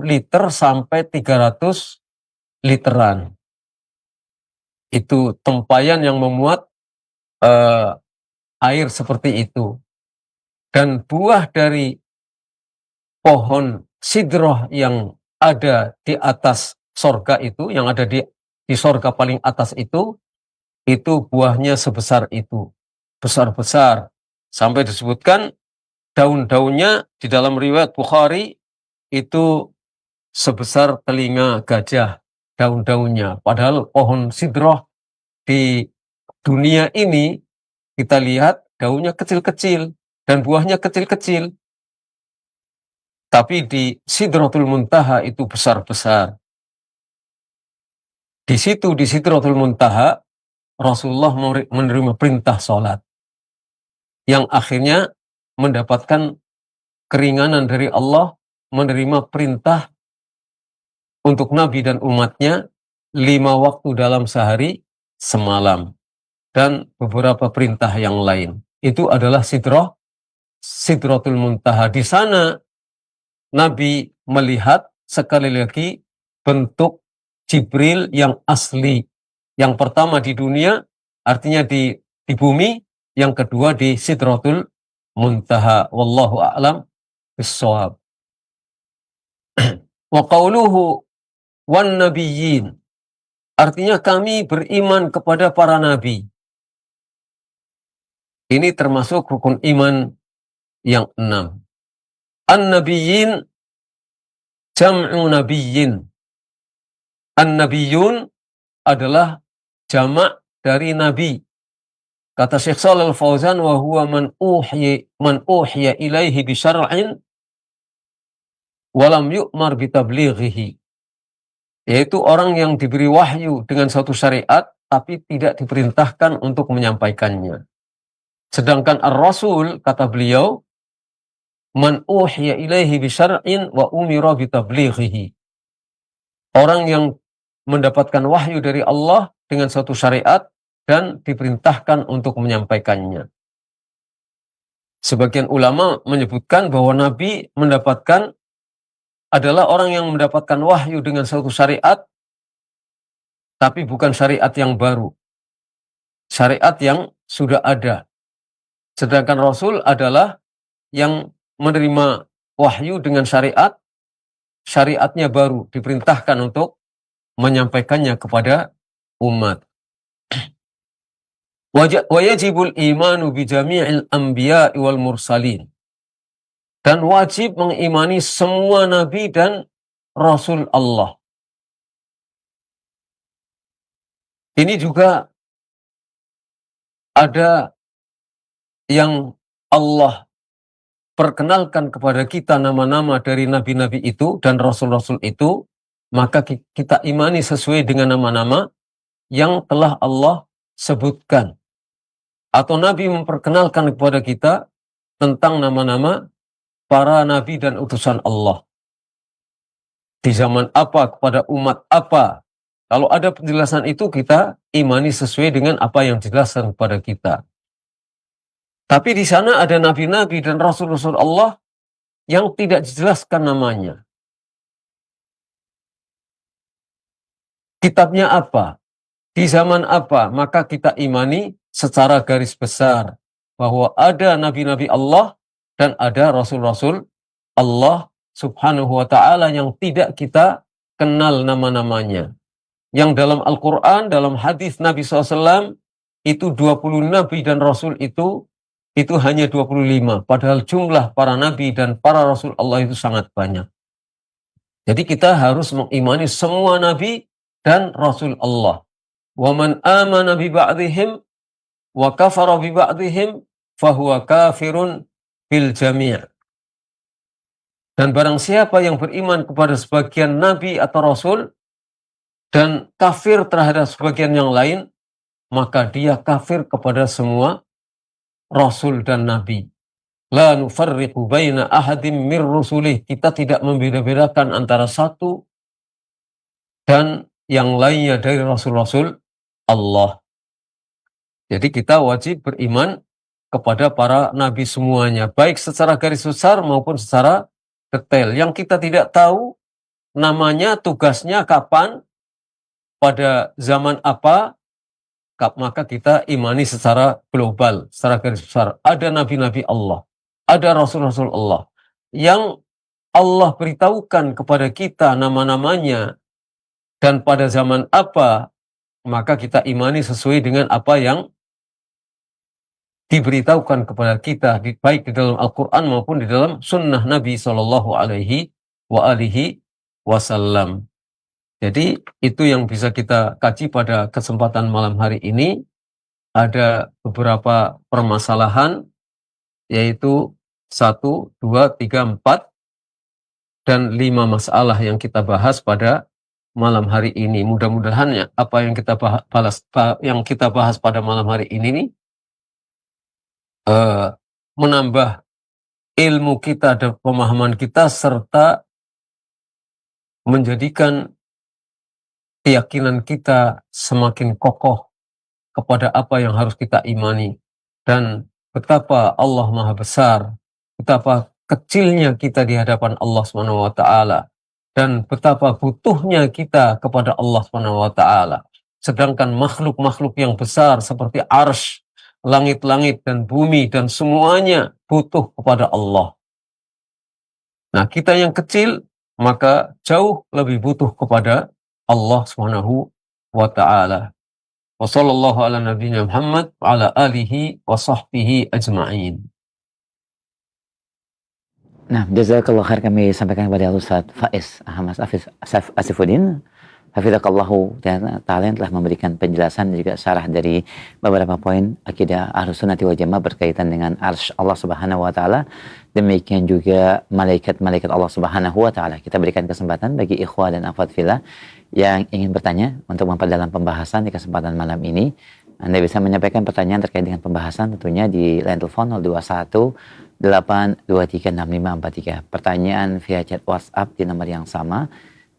B: liter sampai 300 literan. Itu tempayan yang memuat eh, air seperti itu. Dan buah dari pohon sidroh yang ada di atas sorga itu, yang ada di sorga paling atas itu buahnya sebesar itu. Besar-besar. Sampai disebutkan daun-daunnya di dalam riwayat Bukhari itu sebesar telinga gajah daun-daunnya. Padahal pohon sidroh di dunia ini kita lihat daunnya kecil-kecil dan buahnya kecil-kecil. Tapi di Sidratul Muntaha itu besar-besar. Di Sidratul Muntaha, Rasulullah menerima perintah sholat. Yang akhirnya mendapatkan keringanan dari Allah, menerima perintah untuk Nabi dan umatnya 5 waktu dalam sehari semalam. Dan beberapa perintah yang lain. Itu adalah Sidratul Muntaha. Di sana Nabi melihat sekali lagi bentuk Jibril yang asli. Yang pertama di dunia, artinya di bumi. Yang kedua di Sidratul Muntaha. Wallahu a'lam bissawab. Wa qawluhu wan nabiyyin. Artinya kami beriman kepada para nabi. Ini termasuk rukun iman yang 6. An-nabiyyin jam'u nabiyyin. An-nabiyyun adalah jamak dari nabi. Kata Syekh Shalal Fauzan, wa huwa man uhiya ilaihi bi syar'in wa lam yu'mar bi tablighihi. Yaitu orang yang diberi wahyu dengan satu syariat tapi tidak diperintahkan untuk menyampaikannya. Sedangkan ar-rasul, kata beliau, man uhiya ilaihi bi syar'in wa umira bi tablighihi. Orang yang mendapatkan wahyu dari Allah dengan satu syariat dan diperintahkan untuk menyampaikannya. Sebagian ulama menyebutkan bahwa Nabi mendapatkan adalah orang yang mendapatkan wahyu dengan satu syariat, tapi bukan syariat yang baru. Syariat yang sudah ada. Sedangkan Rasul adalah yang menerima wahyu dengan syariatnya baru, diperintahkan untuk menyampaikannya kepada umat. Wa yajibul imanu bi jami'il anbiya'i wal mursalin. Dan wajib mengimani semua nabi dan rasul Allah. Ini juga ada yang Allah perkenalkan kepada kita nama-nama dari nabi-nabi itu dan rasul-rasul itu, maka kita imani sesuai dengan nama-nama yang telah Allah sebutkan. Atau Nabi memperkenalkan kepada kita tentang nama-nama para nabi dan utusan Allah. Di zaman apa, kepada umat apa. Kalau ada penjelasan itu, kita imani sesuai dengan apa yang dijelaskan kepada kita. Tapi di sana ada nabi-nabi dan rasul-rasul Allah yang tidak dijelaskan namanya. Kitabnya apa? Di zaman apa? Maka kita imani secara garis besar bahwa ada nabi-nabi Allah dan ada rasul-rasul Allah subhanahu wa ta'ala yang tidak kita kenal nama-namanya. Yang dalam Al-Quran, dalam hadis Nabi SAW, itu 20 nabi dan rasul itu hanya 25. Padahal jumlah para nabi dan para rasul Allah itu sangat banyak. Jadi kita harus mengimani semua nabi dan rasul Allah. Wa man amana bi ba'dihim wa kafara bi ba'dihim fahuwa kafirun bil jami'. Dan barang siapa yang beriman kepada sebagian nabi atau rasul dan kafir terhadap sebagian yang lain, maka dia kafir kepada semua rasul dan nabi. La nufarriqu baina ahadim mir rusulih. Kita tidak membeda-bedakan antara satu dan yang lainnya dari rasul-rasul Allah. Jadi kita wajib beriman kepada para nabi semuanya, baik secara garis besar maupun secara detail. Yang kita tidak tahu namanya, tugasnya kapan, pada zaman apa, maka kita imani secara global, secara garis besar. Ada nabi-nabi Allah, ada rasul-rasul Allah yang Allah beritahukan kepada kita nama-namanya dan pada zaman apa, maka kita imani sesuai dengan apa yang diberitahukan kepada kita, baik di dalam Al-Quran maupun di dalam sunnah Nabi Shallallahu Alaihi Wasallam. Jadi itu yang bisa kita kaji pada kesempatan malam hari ini. Ada beberapa permasalahan, yaitu 1, 2, 3, 4, dan 5 masalah yang kita bahas pada malam hari ini. Mudah-mudahan apa yang kita bahas pada malam hari ini menambah ilmu kita dan pemahaman kita, serta menjadikan keyakinan kita semakin kokoh kepada apa yang harus kita imani, dan betapa Allah Maha Besar, betapa kecilnya kita di hadapan Allah Subhanahu wa taala, dan betapa butuhnya kita kepada Allah Subhanahu wa taala. Sedangkan makhluk-makhluk yang besar seperti arsy, langit-langit dan bumi dan semuanya butuh kepada Allah. Nah, kita yang kecil maka jauh lebih butuh kepada Allah Subhanahu wa taala. Wa sallallahu ala nabiyyina Muhammad wa ala alihi wa sahbihi ajma'in.
C: Nah, jazakallah khair kami sampaikan kepada Ustaz Faiz Ahmad Asifuddin Hafidzakallahu ta'ala, yang telah memberikan penjelasan dan juga syarah dari beberapa poin akidah Ahlus Sunnati wal Jamaah berkaitan dengan arsy Allah Subhanahu wa taala. Demikian juga malaikat-malaikat Allah Subhanahu wa taala. Kita berikan kesempatan bagi ikhwah dan akhwat fillah yang ingin bertanya untuk memperdalam pembahasan di kesempatan malam ini. Anda bisa menyampaikan pertanyaan terkait dengan pembahasan tentunya di line telepon 021 823 6543. Pertanyaan via chat WhatsApp di nomor yang sama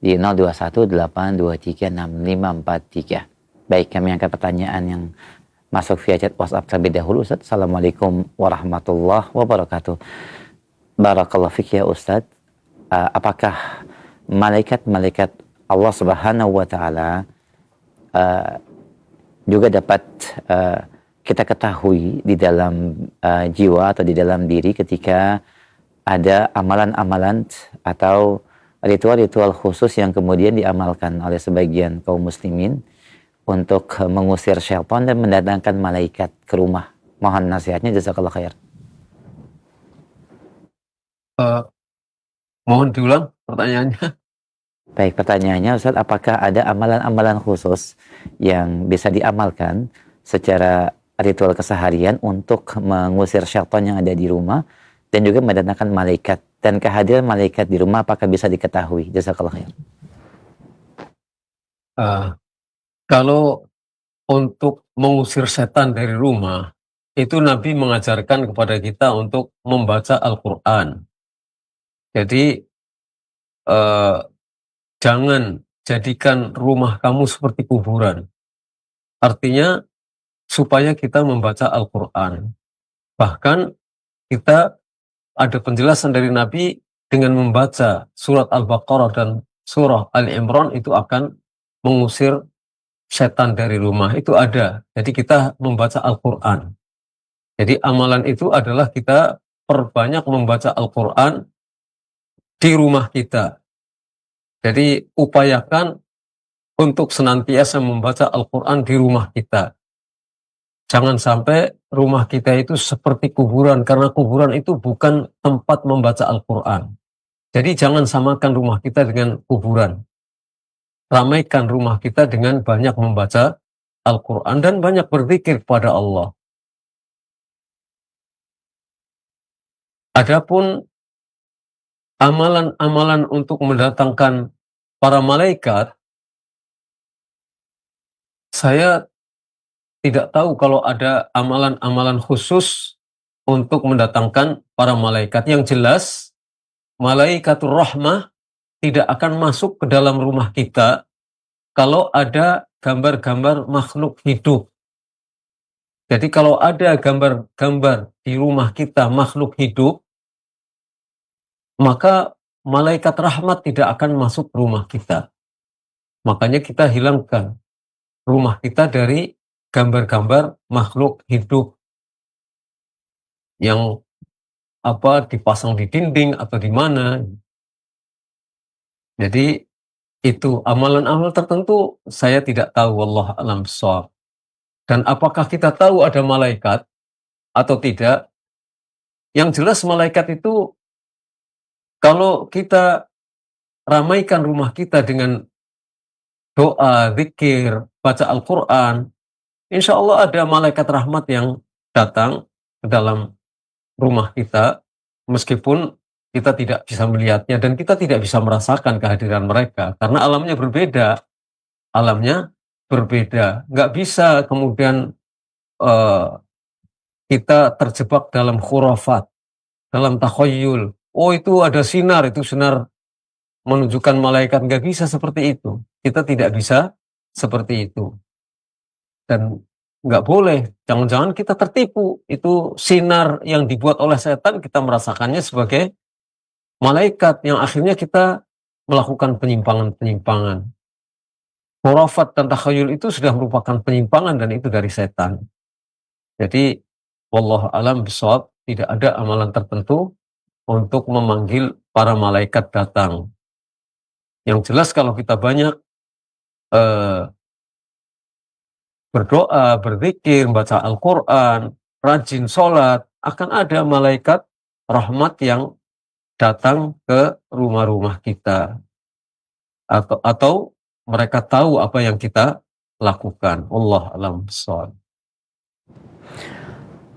C: di 0218236543. Baik, kami angkat pertanyaan yang masuk via chat WhatsApp terlebih dahulu, Ustaz. Assalamualaikum warahmatullahi wabarakatuh. Barakallahu fik ya Ustaz. Apakah malaikat-malaikat Allah Subhanahu wa taala juga dapat kita ketahui di dalam jiwa atau di dalam diri ketika ada amalan-amalan atau ritual-ritual khusus yang kemudian diamalkan oleh sebagian kaum muslimin untuk mengusir syaitan dan mendatangkan malaikat ke rumah? Mohon nasihatnya, jazakallah khair.
B: Mohon diulang pertanyaannya.
C: Baik, pertanyaannya Ustaz, apakah ada amalan-amalan khusus yang bisa diamalkan secara ritual keseharian untuk mengusir syaitan yang ada di rumah dan juga mendatangkan malaikat? Dan kehadiran malaikat di rumah apakah bisa diketahui? Jazakallah khair.
B: Kalau untuk mengusir setan dari rumah, itu Nabi mengajarkan kepada kita untuk membaca Al-Quran. Jadi jangan jadikan rumah kamu seperti kuburan. Artinya supaya kita membaca Al-Quran. Bahkan kita ada penjelasan dari Nabi, dengan membaca surat Al-Baqarah dan surah Al-Imran itu akan mengusir setan dari rumah. Itu ada. Jadi kita membaca Al-Quran. Jadi amalan itu adalah kita perbanyak membaca Al-Quran di rumah kita. Jadi upayakan untuk senantiasa membaca Al-Quran di rumah kita. Jangan sampai rumah kita itu seperti kuburan, karena kuburan itu bukan tempat membaca Al-Quran. Jadi jangan samakan rumah kita dengan kuburan. Ramaikan rumah kita dengan banyak membaca Al-Quran dan banyak berzikir kepada Allah. Adapun amalan-amalan untuk mendatangkan para malaikat, saya tidak tahu kalau ada amalan-amalan khusus untuk mendatangkan para malaikat. Yang jelas, malaikatur rahmah tidak akan masuk ke dalam rumah kita kalau ada gambar-gambar makhluk hidup. Jadi kalau ada gambar-gambar di rumah kita makhluk hidup, maka malaikat rahmat tidak akan masuk rumah kita. Makanya kita hilangkan rumah kita dari gambar-gambar makhluk hidup yang dipasang di dinding atau di mana. Jadi itu amalan-amalan tertentu saya tidak tahu, wallahu a'lam bishawab. Dan apakah kita tahu ada malaikat atau tidak? Yang jelas malaikat itu kalau kita ramaikan rumah kita dengan doa, zikir, baca Al-Quran, insya Allah ada malaikat rahmat yang datang ke dalam rumah kita, meskipun kita tidak bisa melihatnya dan kita tidak bisa merasakan kehadiran mereka, karena alamnya berbeda. Nggak bisa kemudian kita terjebak dalam khurafat, dalam takhayyul. Oh, itu ada sinar, itu sinar menunjukkan malaikat. Nggak bisa seperti itu. Kita tidak bisa seperti itu. Dan nggak boleh, jangan-jangan kita tertipu. Itu sinar yang dibuat oleh setan, kita merasakannya sebagai malaikat, yang akhirnya kita melakukan penyimpangan-penyimpangan. Khurafat dan takhayul itu sudah merupakan penyimpangan dan itu dari setan. Jadi, wallahu a'lam bishawab, tidak ada amalan tertentu untuk memanggil para malaikat datang. Yang jelas kalau kita banyak berdoa, berzikir, membaca Al-Quran, rajin sholat, akan ada malaikat rahmat yang datang ke rumah-rumah kita. Atau mereka tahu apa yang kita lakukan. Allah a'lam bishawab.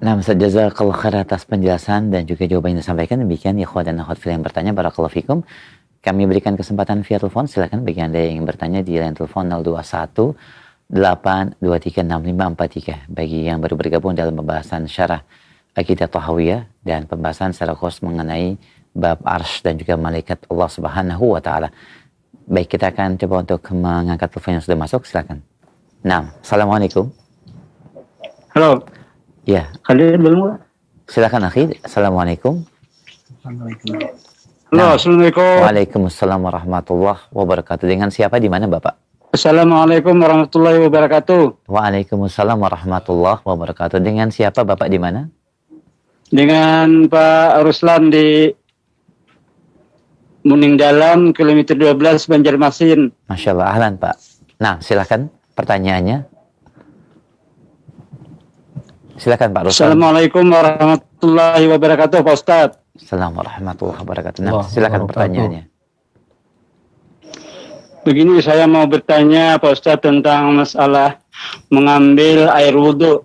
C: Nah, Ustaz, jazakallahu khair atas penjelasan dan juga jawaban yang disampaikan. Demikian ikhwah dan akhwat fillah yang bertanya, barakallahu fikum. Kami berikan kesempatan via telepon. Silakan bagi Anda yang ingin bertanya di line telepon 021 823 6543. Bagi yang baru bergabung dalam pembahasan syarah Aqidah Tahawiyah dan pembahasan secara khusus mengenai bab arsy dan juga malaikat Allah Subhanahu wa taala. Baik, kita akan coba untuk mengangkat telepon yang sudah masuk. Silakan. Nah, assalamualaikum.
D: Halo.
C: Ya.
D: Kalian belum?
C: Silakan akhi. Assalamualaikum.
D: Halo, assalamualaikum.
C: Waalaikumsalam warahmatullahi wabarakatuh. Dengan siapa di mana, Bapak?
D: Assalamualaikum warahmatullahi wabarakatuh.
C: Waalaikumsalam warahmatullahi wabarakatuh. Dengan siapa, Bapak, di mana?
D: Dengan Pak Ruslan di Muning Dalam, kilometer 12, Banjarmasin.
C: Masya Allah, ahlan, Pak. Nah, silakan pertanyaannya. Silakan, Pak Ruslan.
D: Assalamualaikum warahmatullahi wabarakatuh, Pak Ustadz.
C: Assalamualaikum warahmatullahi wabarakatuh. Nah, silakan pertanyaannya.
D: Begini, saya mau bertanya Pak Ustadz tentang masalah mengambil air wudhu.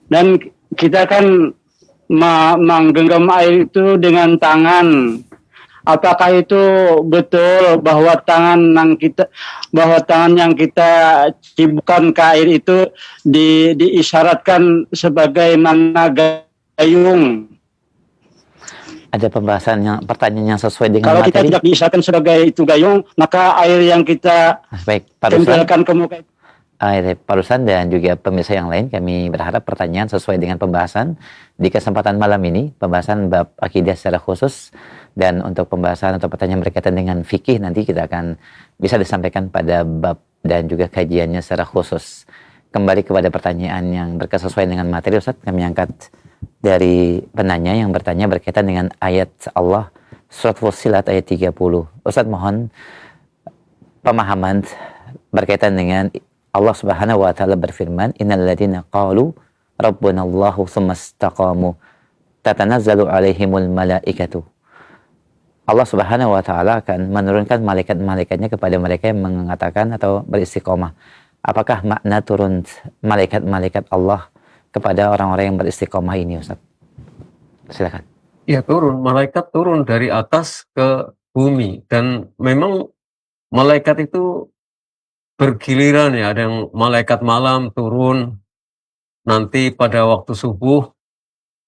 D: Dan kita kan menggenggam air itu dengan tangan. Apakah itu betul bahwa tangan yang kita cibukkan ke air itu diisyaratkan sebagaimana gayung?
C: Ada pertanyaan yang sesuai dengan
D: kalau
C: materi.
D: Kita tidak diisyaratkan sebagai itu gayung, maka air yang kita tempelkan ke muka.
C: Pak Ruslan dan juga pemirsa yang lain, kami berharap pertanyaan sesuai dengan pembahasan di kesempatan malam ini, pembahasan bab akidah secara khusus. Dan untuk pembahasan atau pertanyaan berkaitan dengan fikih, nanti kita akan bisa disampaikan pada bab dan juga kajiannya secara khusus. Kembali kepada pertanyaan yang berkesesuaian dengan materi, Ustaz, kami angkat dari penanya yang bertanya berkaitan dengan ayat Allah surat Fussilat ayat 30. Ustaz, mohon pemahaman berkaitan dengan Allah Subhanahu wa taala berfirman, innal ladzina qalu rabbunallahu tsumma istaqamu tatanazzalu alaihimul malaikatu Allah Subhanahu wa taala akan menurunkan malaikat-malaikatnya kepada mereka yang mengatakan atau beristiqomah. Apakah makna turun malaikat-malaikat Allah kepada orang-orang yang beristiqomah ini, Ustaz? Silakan.
B: Ya, malaikat turun dari atas ke bumi, dan memang malaikat itu bergiliran ya, ada yang malaikat malam turun, nanti pada waktu subuh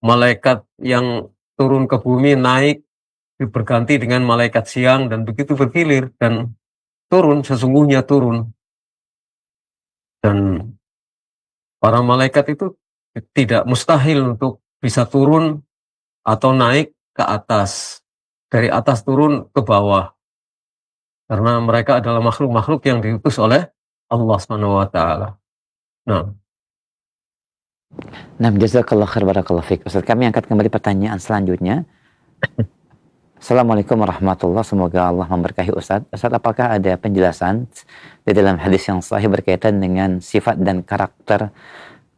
B: malaikat yang turun ke bumi naik berganti dengan malaikat siang, dan begitu bergilir dan sesungguhnya turun. Dan para malaikat itu tidak mustahil untuk bisa turun atau naik ke atas, dari atas turun ke bawah, karena mereka adalah makhluk-makhluk yang diutus oleh Allah Subhanahu wa taala.
C: Nah, jazakallah khair, barakallahu fiik. Ustaz, kami angkat kembali pertanyaan selanjutnya. Assalamualaikum warahmatullahi wabarakatuh. Semoga Allah memberkahi Ustaz. Ustaz, apakah ada penjelasan di dalam hadis yang sahih berkaitan dengan sifat dan karakter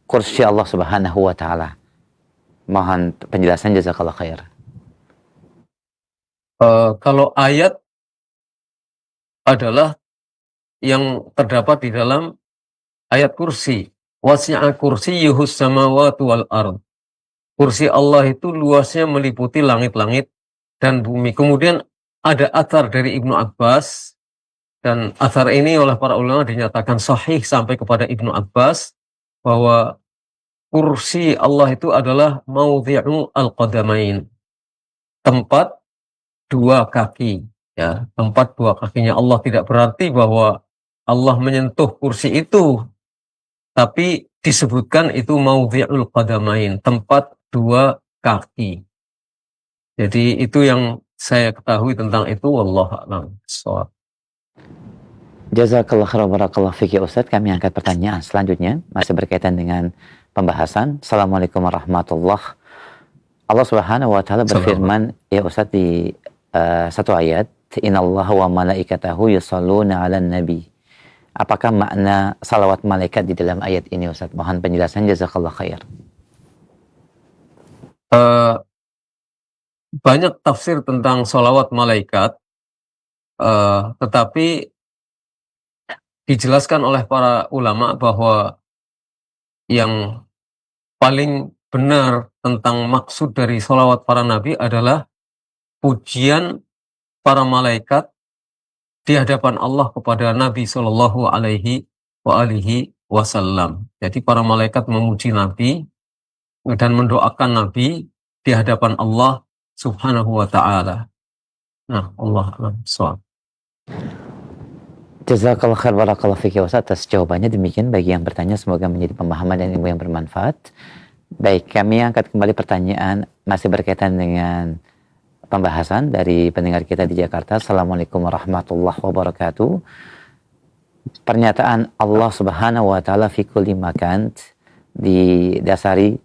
C: kursi Allah Subhanahu wa taala? Mohon penjelasan, jazakallah khair.
B: Kalau ayat adalah yang terdapat di dalam ayat kursi. Wasi'a kursiyyuhus samawati wal ard. Kursi Allah itu luasnya meliputi langit-langit dan bumi. Kemudian ada athar dari Ibnu Abbas, dan athar ini oleh para ulama dinyatakan sahih sampai kepada Ibnu Abbas, bahwa kursi Allah itu adalah maudhi'u al-qadamain, tempat dua kaki, ya, tempat dua kakinya Allah. Tidak berarti bahwa Allah menyentuh kursi itu, tapi disebutkan itu maudhi'ul qadamain, tempat dua kaki. Jadi itu yang saya ketahui tentang itu, wallahu a'lam bishawab.
C: Jazakallah khair, barakallahu fiik ya Ustaz. Kami angkat pertanyaan selanjutnya, masih berkaitan dengan pembahasan. Assalamualaikum warahmatullahi wabarakatuh. Allah Subhanahu wa taala berfirman ya Ustaz di satu ayat, innallaha wa malaikatahu yusholluna 'alan nabi. Apakah makna salawat malaikat di dalam ayat ini, Ustaz? Mohon penjelasan, jazakallah khair.
B: Banyak tafsir tentang salawat malaikat, tetapi dijelaskan oleh para ulama bahwa yang paling benar tentang maksud dari salawat para nabi adalah pujian para malaikat di hadapan Allah kepada Nabi Shallallahu Alaihi Wasallam. Jadi para malaikat memuji Nabi dan mendoakan Nabi di hadapan Allah Subhanahu wa Ta'ala. Nah, Allah a'lam bishawab.
C: Jazakallah khair, barakallahu fiik ya Ustaz, atas jawabannya. Demikian bagi yang bertanya, semoga menjadi pemahaman dan ilmu yang bermanfaat. Baik, kami angkat kembali pertanyaan masih berkaitan dengan pembahasan dari pendengar kita di Jakarta. Assalamualaikum warahmatullahi wabarakatuh. Pernyataan Allah Subhanahu wa taala fi kulli makan didasari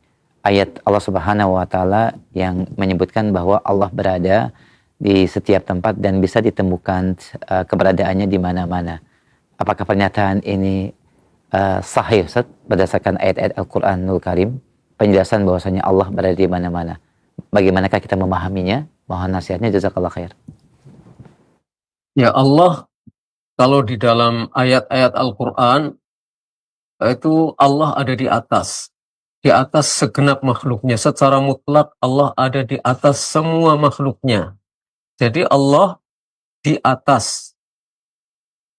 C: ayat Allah Subhanahu wa taala yang menyebutkan bahwa Allah berada di setiap tempat dan bisa ditemukan keberadaannya di mana-mana. Apakah pernyataan ini sahih, Ustaz, berdasarkan ayat-ayat Al-Qur'anul Karim, penjelasan bahwasanya Allah berada di mana-mana? Bagaimanakah kita memahaminya? Mohon nasihatnya, jazakallah khair.
B: Ya, Allah kalau di dalam ayat-ayat Al-Quran itu Allah ada di atas segenap makhluknya. Secara mutlak Allah ada di atas semua makhluknya. Jadi Allah di atas.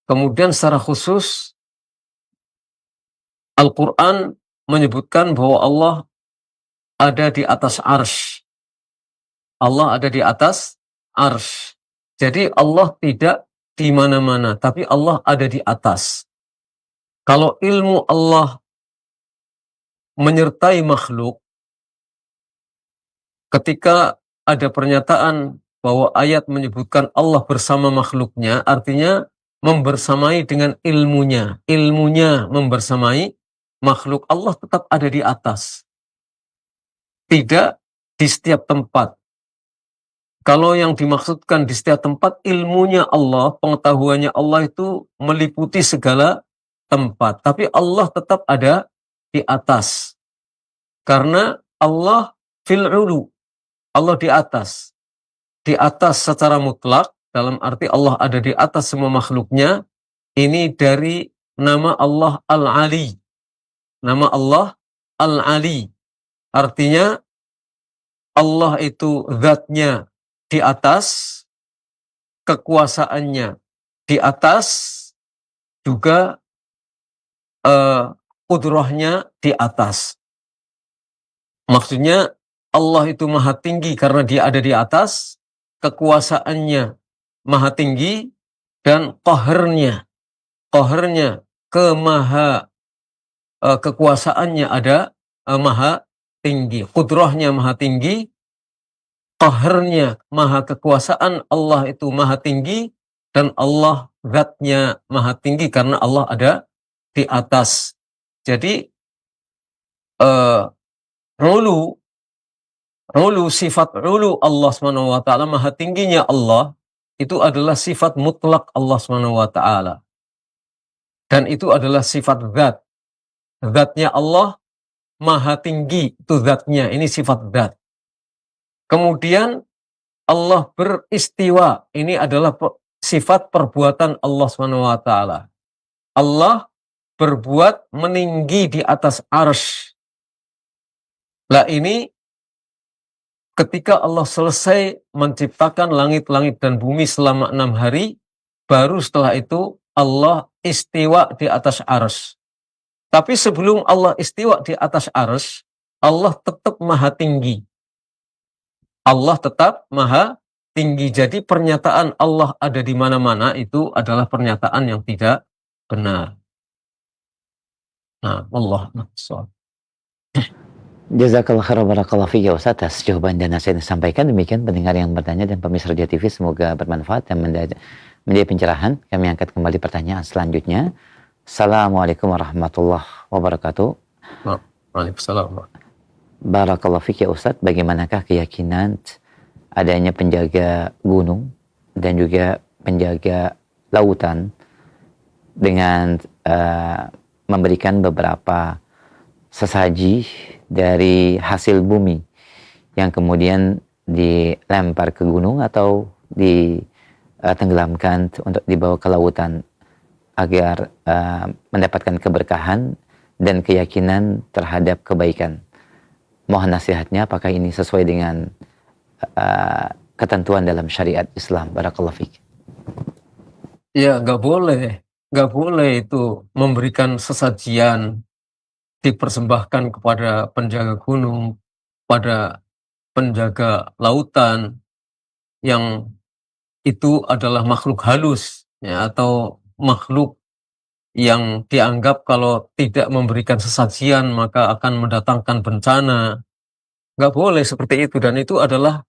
B: Kemudian secara khusus Al-Quran menyebutkan bahwa Allah ada di atas arsy. Allah ada di atas arsy. Jadi Allah tidak di mana-mana, tapi Allah ada di atas. Kalau ilmu Allah menyertai makhluk, ketika ada pernyataan bahwa ayat menyebutkan Allah bersama makhluknya, artinya membersamai dengan ilmunya. Ilmunya membersamai makhluk. Allah tetap ada di atas. Tidak di setiap tempat. Kalau yang dimaksudkan di setiap tempat, ilmunya Allah, pengetahuannya Allah itu meliputi segala tempat. Tapi Allah tetap ada di atas. Karena Allah fil ulu. Allah di atas. di atas secara mutlak, dalam arti Allah ada di atas semua makhluknya, ini dari nama Allah Al-Ali. Nama Allah Al-Ali. Artinya Allah itu zatnya di atas, kekuasaannya di atas, juga qudrahnya di atas. Maksudnya Allah itu maha tinggi karena dia ada di atas, kekuasaannya maha tinggi, dan qaharnya kekuasaannya ada maha tinggi, qudrahnya maha tinggi, qaharnya maha kekuasaan, Allah itu maha tinggi, dan Allah zatnya maha tinggi karena Allah ada di atas. Jadi sifat ulu Allah Subhanahu wa taala, maha tingginya Allah itu adalah sifat mutlak Allah Subhanahu wa taala. Dan itu adalah sifat zat. Zatnya Allah maha tinggi, itu zatnya, ini sifat zat. Kemudian Allah beristiwa, ini adalah sifat perbuatan Allah Subhanahu wa taala. Allah berbuat meninggi di atas arsy. Lah ini ketika Allah selesai menciptakan langit-langit dan bumi selama 6 hari, baru setelah itu Allah istiwa di atas arsy. Tapi sebelum Allah istiwa di atas arsy, Allah tetap maha tinggi. Allah tetap maha tinggi. Jadi pernyataan Allah ada di mana-mana itu adalah pernyataan yang tidak benar. Nah, Allah nafsu.
C: Jazakallah khairan barakallahu fiik ya Ustaz atas jawaban dan nasihat yang disampaikan. Demikian pendengar yang bertanya dan pemirsa Roja TV, semoga bermanfaat dan menjadi pencerahan. Kami angkat kembali pertanyaan selanjutnya. Assalamualaikum warahmatullahi wabarakatuh.
B: Waalaikumsalam.
C: Barakallahu fiik ya Ustaz, bagaimanakah keyakinan adanya penjaga gunung dan juga penjaga lautan dengan memberikan beberapa sesaji dari hasil bumi yang kemudian dilempar ke gunung atau ditenggelamkan untuk dibawa ke lautan agar mendapatkan keberkahan dan keyakinan terhadap kebaikan. Mohon nasihatnya, apakah ini sesuai dengan ketentuan dalam syariat Islam? Barakallahu fiik.
B: Ya, nggak boleh itu memberikan sesajian dipersembahkan kepada penjaga gunung, pada penjaga lautan yang itu adalah makhluk halus, ya, atau makhluk yang dianggap kalau tidak memberikan sesajian maka akan mendatangkan bencana. Nggak boleh seperti itu, dan itu adalah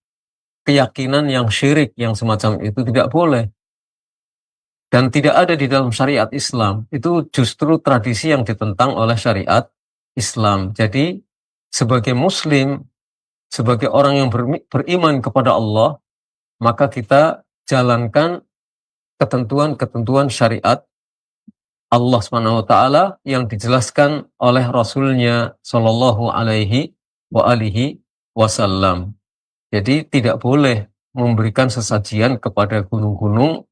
B: keyakinan yang syirik, yang semacam itu tidak boleh. Dan tidak ada di dalam syariat Islam. Itu justru tradisi yang ditentang oleh syariat Islam. Jadi sebagai muslim, sebagai orang yang beriman kepada Allah, maka kita jalankan ketentuan-ketentuan syariat Allah Subhanahu wa taala yang dijelaskan oleh Rasulnya Shallallahu alaihi wasallam. Jadi tidak boleh memberikan sesajian kepada gunung-gunung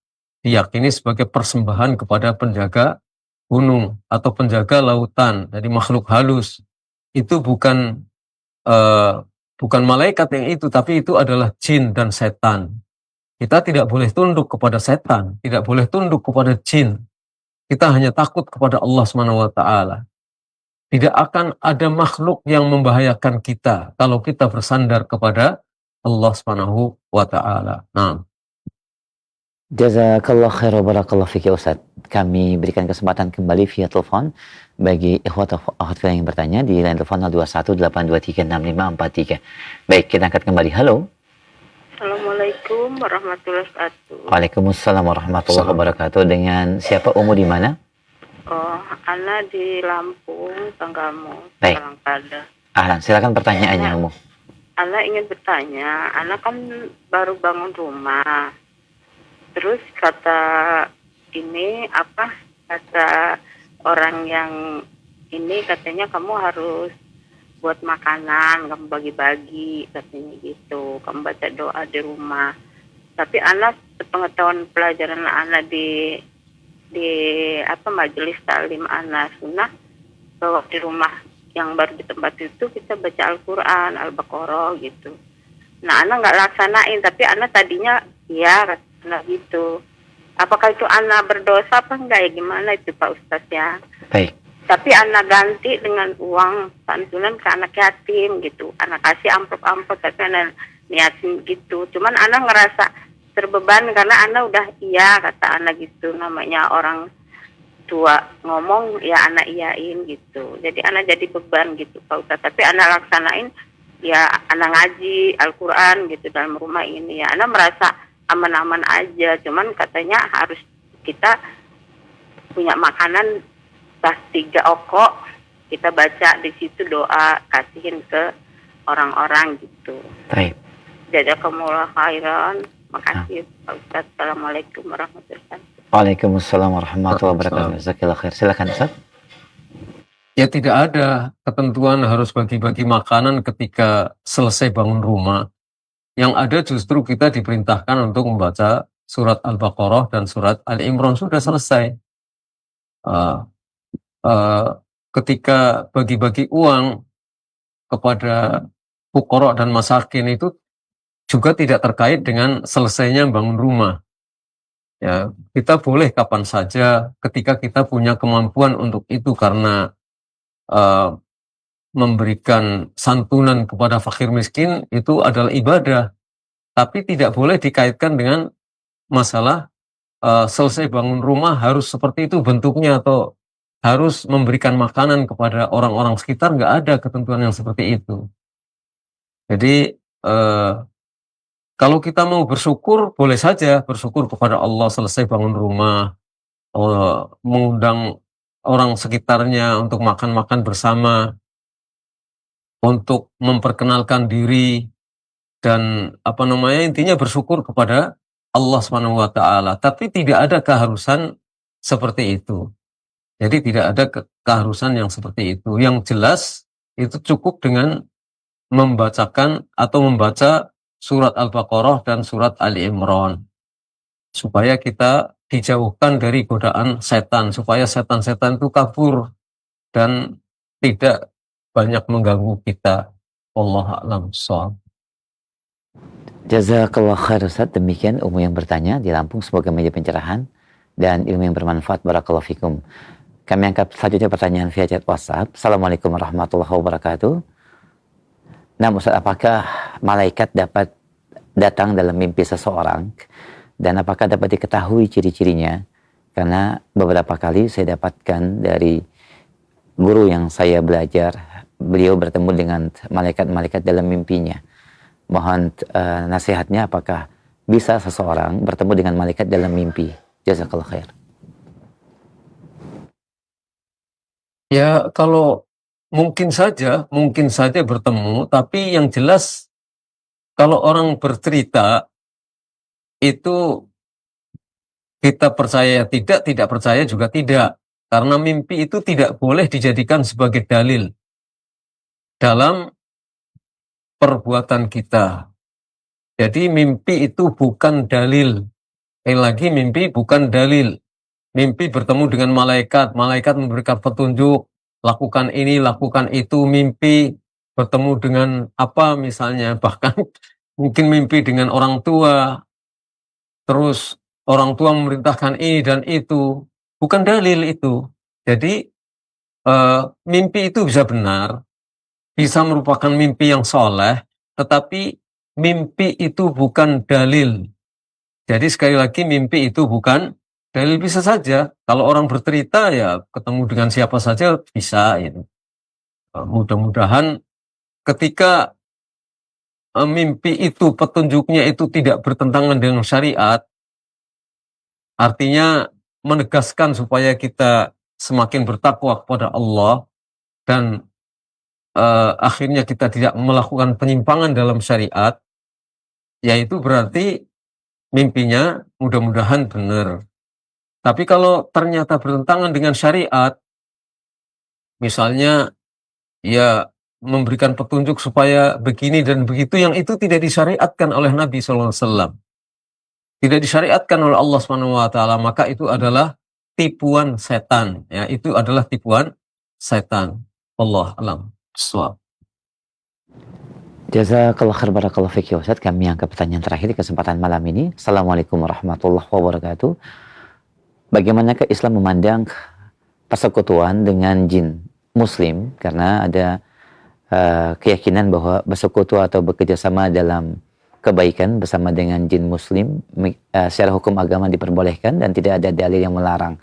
B: diyakini sebagai persembahan kepada penjaga gunung atau penjaga lautan dari makhluk halus. Itu bukan malaikat yang itu, tapi itu adalah jin dan setan. Kita tidak boleh tunduk kepada setan, tidak boleh tunduk kepada jin. Kita hanya takut kepada Allah Subhanahu wa taala. Tidak akan ada makhluk yang membahayakan kita kalau kita bersandar kepada Allah Subhanahu wa taala. Nah.
C: Jazakallah khairan barakallahu fiik ya Ustaz. Kami berikan kesempatan kembali via telepon bagi ikhwat yang bertanya di line telepon 0218236543. Baik, kita angkat kembali. Halo.
E: Assalamualaikum warahmatullahi wabarakatuh.
C: Waalaikumsalam warahmatullahi wabarakatuh. Dengan siapa, Umu di mana?
E: Oh, Ana di Lampung, Tanggamu,
C: Baik.
E: Palangkaraya.
C: Ahlan, silakan pertanyaannya, Umu.
E: Ana ingin bertanya, Ana kan baru bangun rumah. Terus kata orang yang ini katanya kamu harus buat makanan, kamu bagi-bagi katanya gitu, kamu baca doa di rumah. Tapi anak pengetahuan pelajaran anak di majelis taklim anak sunnah, bahwa di rumah yang baru di tempat itu kita baca Al-Quran, Al-Baqarah gitu. Nah, anak nggak laksanain, tapi anak tadinya ya kata gitu. Apakah itu anak berdosa apa enggak ya, gimana itu Pak Ustadz ya?
C: Baik.
E: Tapi anak ganti dengan uang santunan ke anak yatim gitu. Anak kasih amplop-amplop, tapi anak niatin gitu. Cuman anak ngerasa terbeban karena anak udah iya kata anak gitu. Namanya orang tua ngomong ya anak iyain gitu. Jadi anak jadi beban gitu Pak Ustadz. Tapi anak laksanain ya, anak ngaji Al-Quran gitu dalam rumah ini ya. Anak merasa aman-aman aja. Cuman katanya harus kita punya makanan pas 3 okok, kita baca di situ doa, kasihin ke orang-orang gitu.
C: Baik.
E: Jazakumullah khairan. Makasih Pak Ustadz. Assalamualaikum warahmatullahi wabarakatuh.
C: Waalaikumsalam warahmatullahi wabarakatuh. Jazakallah khair. Silakan Ustaz.
B: Ya tidak ada ketentuan harus bagi-bagi makanan ketika selesai bangun rumah. Yang ada justru kita diperintahkan untuk membaca surat Al-Baqarah dan surat Ali Imran, sudah selesai. Ketika bagi-bagi uang kepada fuqara dan masakin itu juga tidak terkait dengan selesainya bangun rumah. Ya, kita boleh kapan saja ketika kita punya kemampuan untuk itu, karena memberikan santunan kepada fakir miskin itu adalah ibadah. Tapi tidak boleh dikaitkan dengan masalah selesai bangun rumah harus seperti itu bentuknya, atau harus memberikan makanan kepada orang-orang sekitar. Nggak ada ketentuan yang seperti itu. Jadi kalau kita mau bersyukur, boleh saja bersyukur kepada Allah selesai bangun rumah, mengundang orang sekitarnya untuk makan-makan bersama, untuk memperkenalkan diri, dan intinya bersyukur kepada Allah Subhanahu wa taala. Tapi tidak ada keharusan seperti itu. Jadi tidak ada keharusan yang seperti itu. Yang jelas itu cukup dengan membacakan atau membaca surat Al-Baqarah dan surat Ali Imran, supaya kita dijauhkan dari godaan setan, supaya setan-setan itu kabur dan tidak banyak mengganggu kita. Wallahu a'lam bishawab.
C: Jazakallah khair Ustaz. Demikian ilmu yang bertanya di Lampung, semoga menjadi pencerahan dan ilmu yang bermanfaat. Barakallahu fikum. Kami angkat selanjutnya pertanyaan via chat WhatsApp. Assalamualaikum warahmatullahi wabarakatuh. Nah Ustaz, apakah malaikat dapat datang dalam mimpi seseorang, dan apakah dapat diketahui ciri-cirinya? Karena beberapa kali saya dapatkan dari guru yang saya belajar, beliau bertemu dengan malaikat-malaikat dalam mimpinya. Mohon nasihatnya, apakah bisa seseorang bertemu dengan malaikat dalam mimpi? Jazakallah khair.
B: Ya, kalau mungkin saja bertemu, tapi yang jelas kalau orang bercerita itu kita percaya tidak percaya juga tidak. Karena mimpi itu tidak boleh dijadikan sebagai dalil dalam perbuatan kita. Jadi mimpi itu bukan dalil. Lagi mimpi bukan dalil. Mimpi bertemu dengan malaikat, malaikat memberikan petunjuk, lakukan ini, lakukan itu. Mimpi bertemu dengan apa misalnya, bahkan mungkin mimpi dengan orang tua, terus orang tua memerintahkan ini dan itu, bukan dalil itu. Jadi mimpi itu bisa benar, bisa merupakan mimpi yang soleh, tetapi mimpi itu bukan dalil. Jadi sekali lagi, mimpi itu bukan dalil. Bisa saja kalau orang bercerita ya ketemu dengan siapa saja bisa. Mudah-mudahan ketika mimpi itu petunjuknya itu tidak bertentangan dengan syariat, artinya menegaskan supaya kita semakin bertakwa kepada Allah, dan akhirnya kita tidak melakukan penyimpangan dalam syariat, yaitu berarti mimpinya mudah-mudahan benar. Tapi kalau ternyata bertentangan dengan syariat, misalnya ya memberikan petunjuk supaya begini dan begitu, yang itu tidak disyariatkan oleh Nabi SAW, tidak disyariatkan oleh Allah Subhanahu wa taala, maka itu adalah tipuan setan, ya, itu adalah tipuan setan. Allah alam bisawab.
C: Jazakallah khair, barakallahu fiik ya Ustaz. Kami angkat pertanyaan terakhir di kesempatan malam ini. Assalamualaikum warahmatullahi wabarakatuh. Bagaimanakah Islam memandang persekutuan dengan jin muslim? Karena ada keyakinan bahwa bersekutu atau bekerja sama dalam kebaikan bersama dengan jin muslim secara hukum agama diperbolehkan dan tidak ada dalil yang melarang.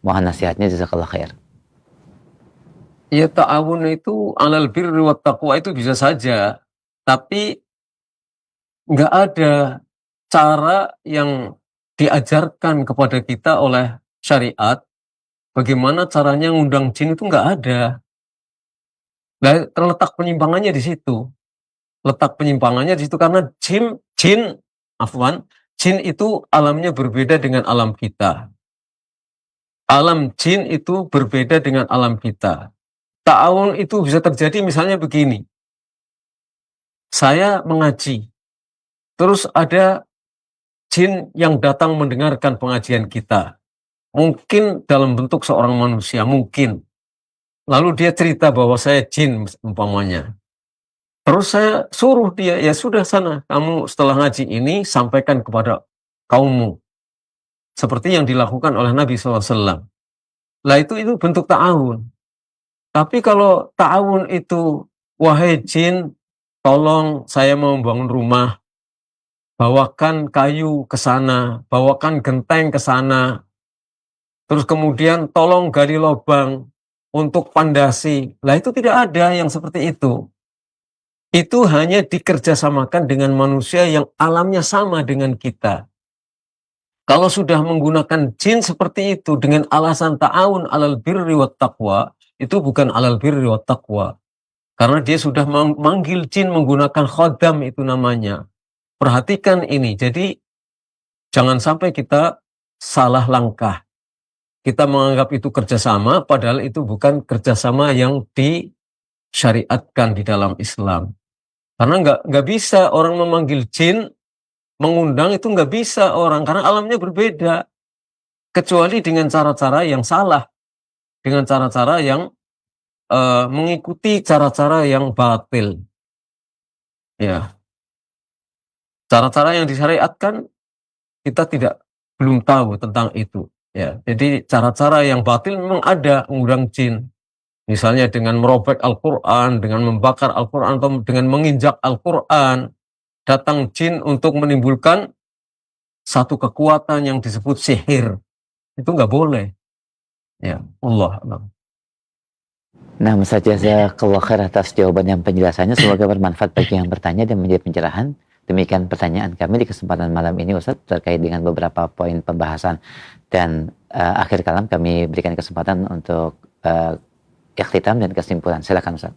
C: Mohon nasihatnya, jazakallah khair.
B: Ya, ta'awun itu alal birri wat taqwa itu bisa saja, tapi nggak ada cara yang diajarkan kepada kita oleh syariat. Bagaimana caranya ngundang jin itu nggak ada. Nah, terletak penyimpangannya di situ. Letak penyimpangannya di situ karena jin itu alamnya berbeda dengan alam kita. Alam jin itu berbeda dengan alam kita. Ta'awun itu bisa terjadi misalnya begini. Saya mengaji, terus ada jin yang datang mendengarkan pengajian kita. Mungkin dalam bentuk seorang manusia, mungkin. Lalu dia cerita bahwa saya jin umpamanya. Terus saya suruh dia, ya sudah sana, kamu setelah ngaji ini sampaikan kepada kaummu. Seperti yang dilakukan oleh Nabi SAW. Lah itu bentuk ta'awun. Tapi kalau ta'awun itu, wahai jin, tolong saya mau membangun rumah, bawakan kayu ke sana, bawakan genteng ke sana, terus kemudian tolong gali lubang untuk pandasi. Lah itu tidak ada yang seperti itu. Itu hanya dikerjasamakan dengan manusia yang alamnya sama dengan kita. Kalau sudah menggunakan jin seperti itu dengan alasan ta'awun alal birri wat taqwa, itu bukan alal birri wat taqwa. Karena dia sudah memanggil jin menggunakan khodam, itu namanya. Perhatikan ini, jadi jangan sampai kita salah langkah. Kita menganggap itu kerjasama, padahal itu bukan kerjasama yang disyariatkan di dalam Islam. Karena nggak bisa orang memanggil jin, mengundang itu nggak bisa orang, karena alamnya berbeda. Kecuali dengan cara-cara yang salah, dengan cara-cara yang mengikuti cara-cara yang batil. Ya, cara-cara yang disyariatkan kita belum tahu tentang itu. Ya, jadi cara-cara yang batil memang ada, mengundang jin. Misalnya dengan merobek Al-Quran, dengan membakar Al-Quran, atau dengan menginjak Al-Quran. Datang jin untuk menimbulkan satu kekuatan yang disebut sihir. Itu nggak boleh. Ya, Allah.
C: Nah, Ustaz, jazakallah khair atas jawaban dan penjelasannya. Semoga bermanfaat bagi yang bertanya dan menjadi pencerahan. Demikian pertanyaan kami di kesempatan malam ini, Ustaz, terkait dengan beberapa poin pembahasan. Dan akhir kalam kami berikan kesempatan untuk ikhtitam dan kesimpulan. Silakan, Ustaz.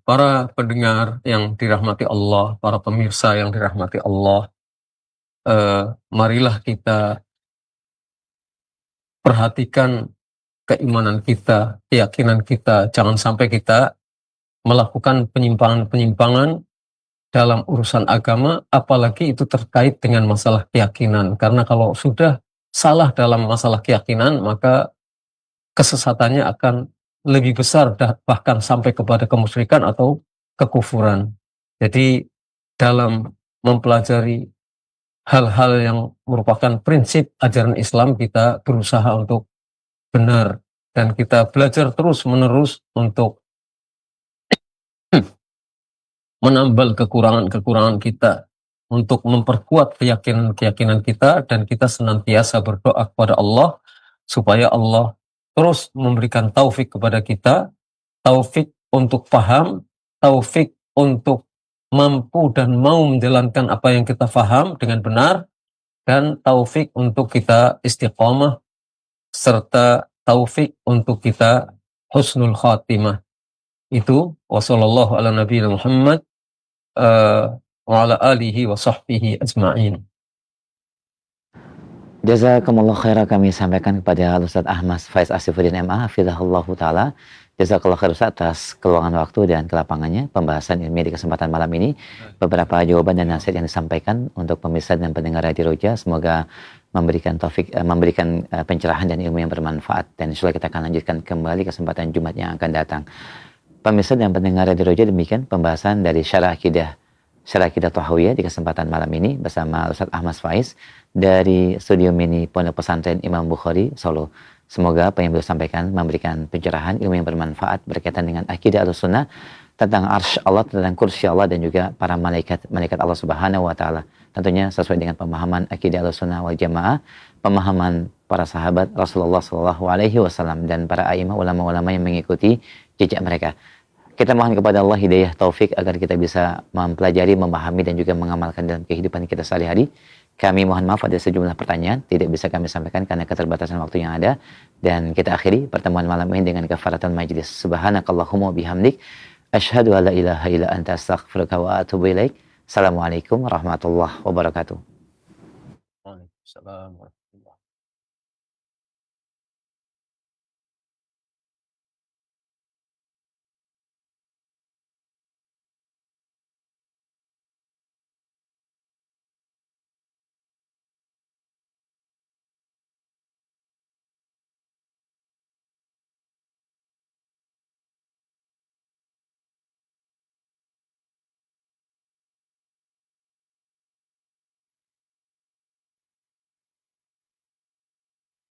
B: Para pendengar yang dirahmati Allah, para pemirsa yang dirahmati Allah, marilah kita perhatikan keimanan kita, keyakinan kita. Jangan sampai kita melakukan penyimpangan-penyimpangan dalam urusan agama, apalagi itu terkait dengan masalah keyakinan. Karena kalau sudah salah dalam masalah keyakinan, maka kesesatannya akan lebih besar, bahkan sampai kepada kemusyrikan atau kekufuran. Jadi dalam mempelajari hal-hal yang merupakan prinsip ajaran Islam, kita berusaha untuk benar, dan kita belajar terus-menerus untuk menambal kekurangan-kekurangan kita, untuk memperkuat keyakinan-keyakinan kita, dan kita senantiasa berdoa kepada Allah supaya Allah terus memberikan taufik kepada kita, taufik untuk paham, taufik untuk mampu dan mau menjalankan apa yang kita paham dengan benar, dan taufik untuk kita istiqomah, serta taufik untuk kita husnul khatimah. Itu wassallallahu ala nabiyina Muhammad wa ala alihi wa sahbihi ajma'in.
C: Jazakumullah khairan kami sampaikan kepada Ustaz Ahmad Faiz Asifuddin MA hafizahullah ta'ala Jazakallah khair Ustaz atas keluangan waktu dan kelapangannya pembahasan ilmiah di kesempatan malam ini. Beberapa jawaban dan nasihat yang disampaikan untuk pemirsa dan pendengar Radio Roja, semoga memberikan taufik, pencerahan dan ilmu yang bermanfaat. Dan insya Allah kita akan lanjutkan kembali kesempatan Jumat yang akan datang. Pemirsa dan pendengar Radio Roja, demikian pembahasan dari Syarah Akidah Thahawiyah di kesempatan malam ini bersama Ustaz Ahmad Faiz dari Studio Mini Pondok Pesantren Imam Bukhari, Solo. Semoga apa yang beliau sampaikan memberikan pencerahan ilmu yang bermanfaat berkaitan dengan akidah Ahlussunnah, tentang arsy Allah, tentang kursi Allah, dan juga para malaikat Allah Subhanahu wa taala. Tentunya sesuai dengan pemahaman akidah Ahlussunnah wal Jamaah, pemahaman para sahabat Rasulullah sallallahu alaihi wasallam dan para a'immah ulama-ulama yang mengikuti jejak mereka. Kita mohon kepada Allah hidayah taufik agar kita bisa mempelajari, memahami dan juga mengamalkan dalam kehidupan kita sehari-hari. Kami mohon maaf ada sejumlah pertanyaan tidak bisa kami sampaikan karena keterbatasan waktu yang ada, dan kita akhiri pertemuan malam ini dengan kafaratul majlis. Subhanakallahumma bihamdik asyhadu alla ilaha illa anta astaghfiruka wa atubu ilaik. Assalamualaikum warahmatullahi wabarakatuh.
B: Waalaikumsalam warahmatullahi wabarakatuh.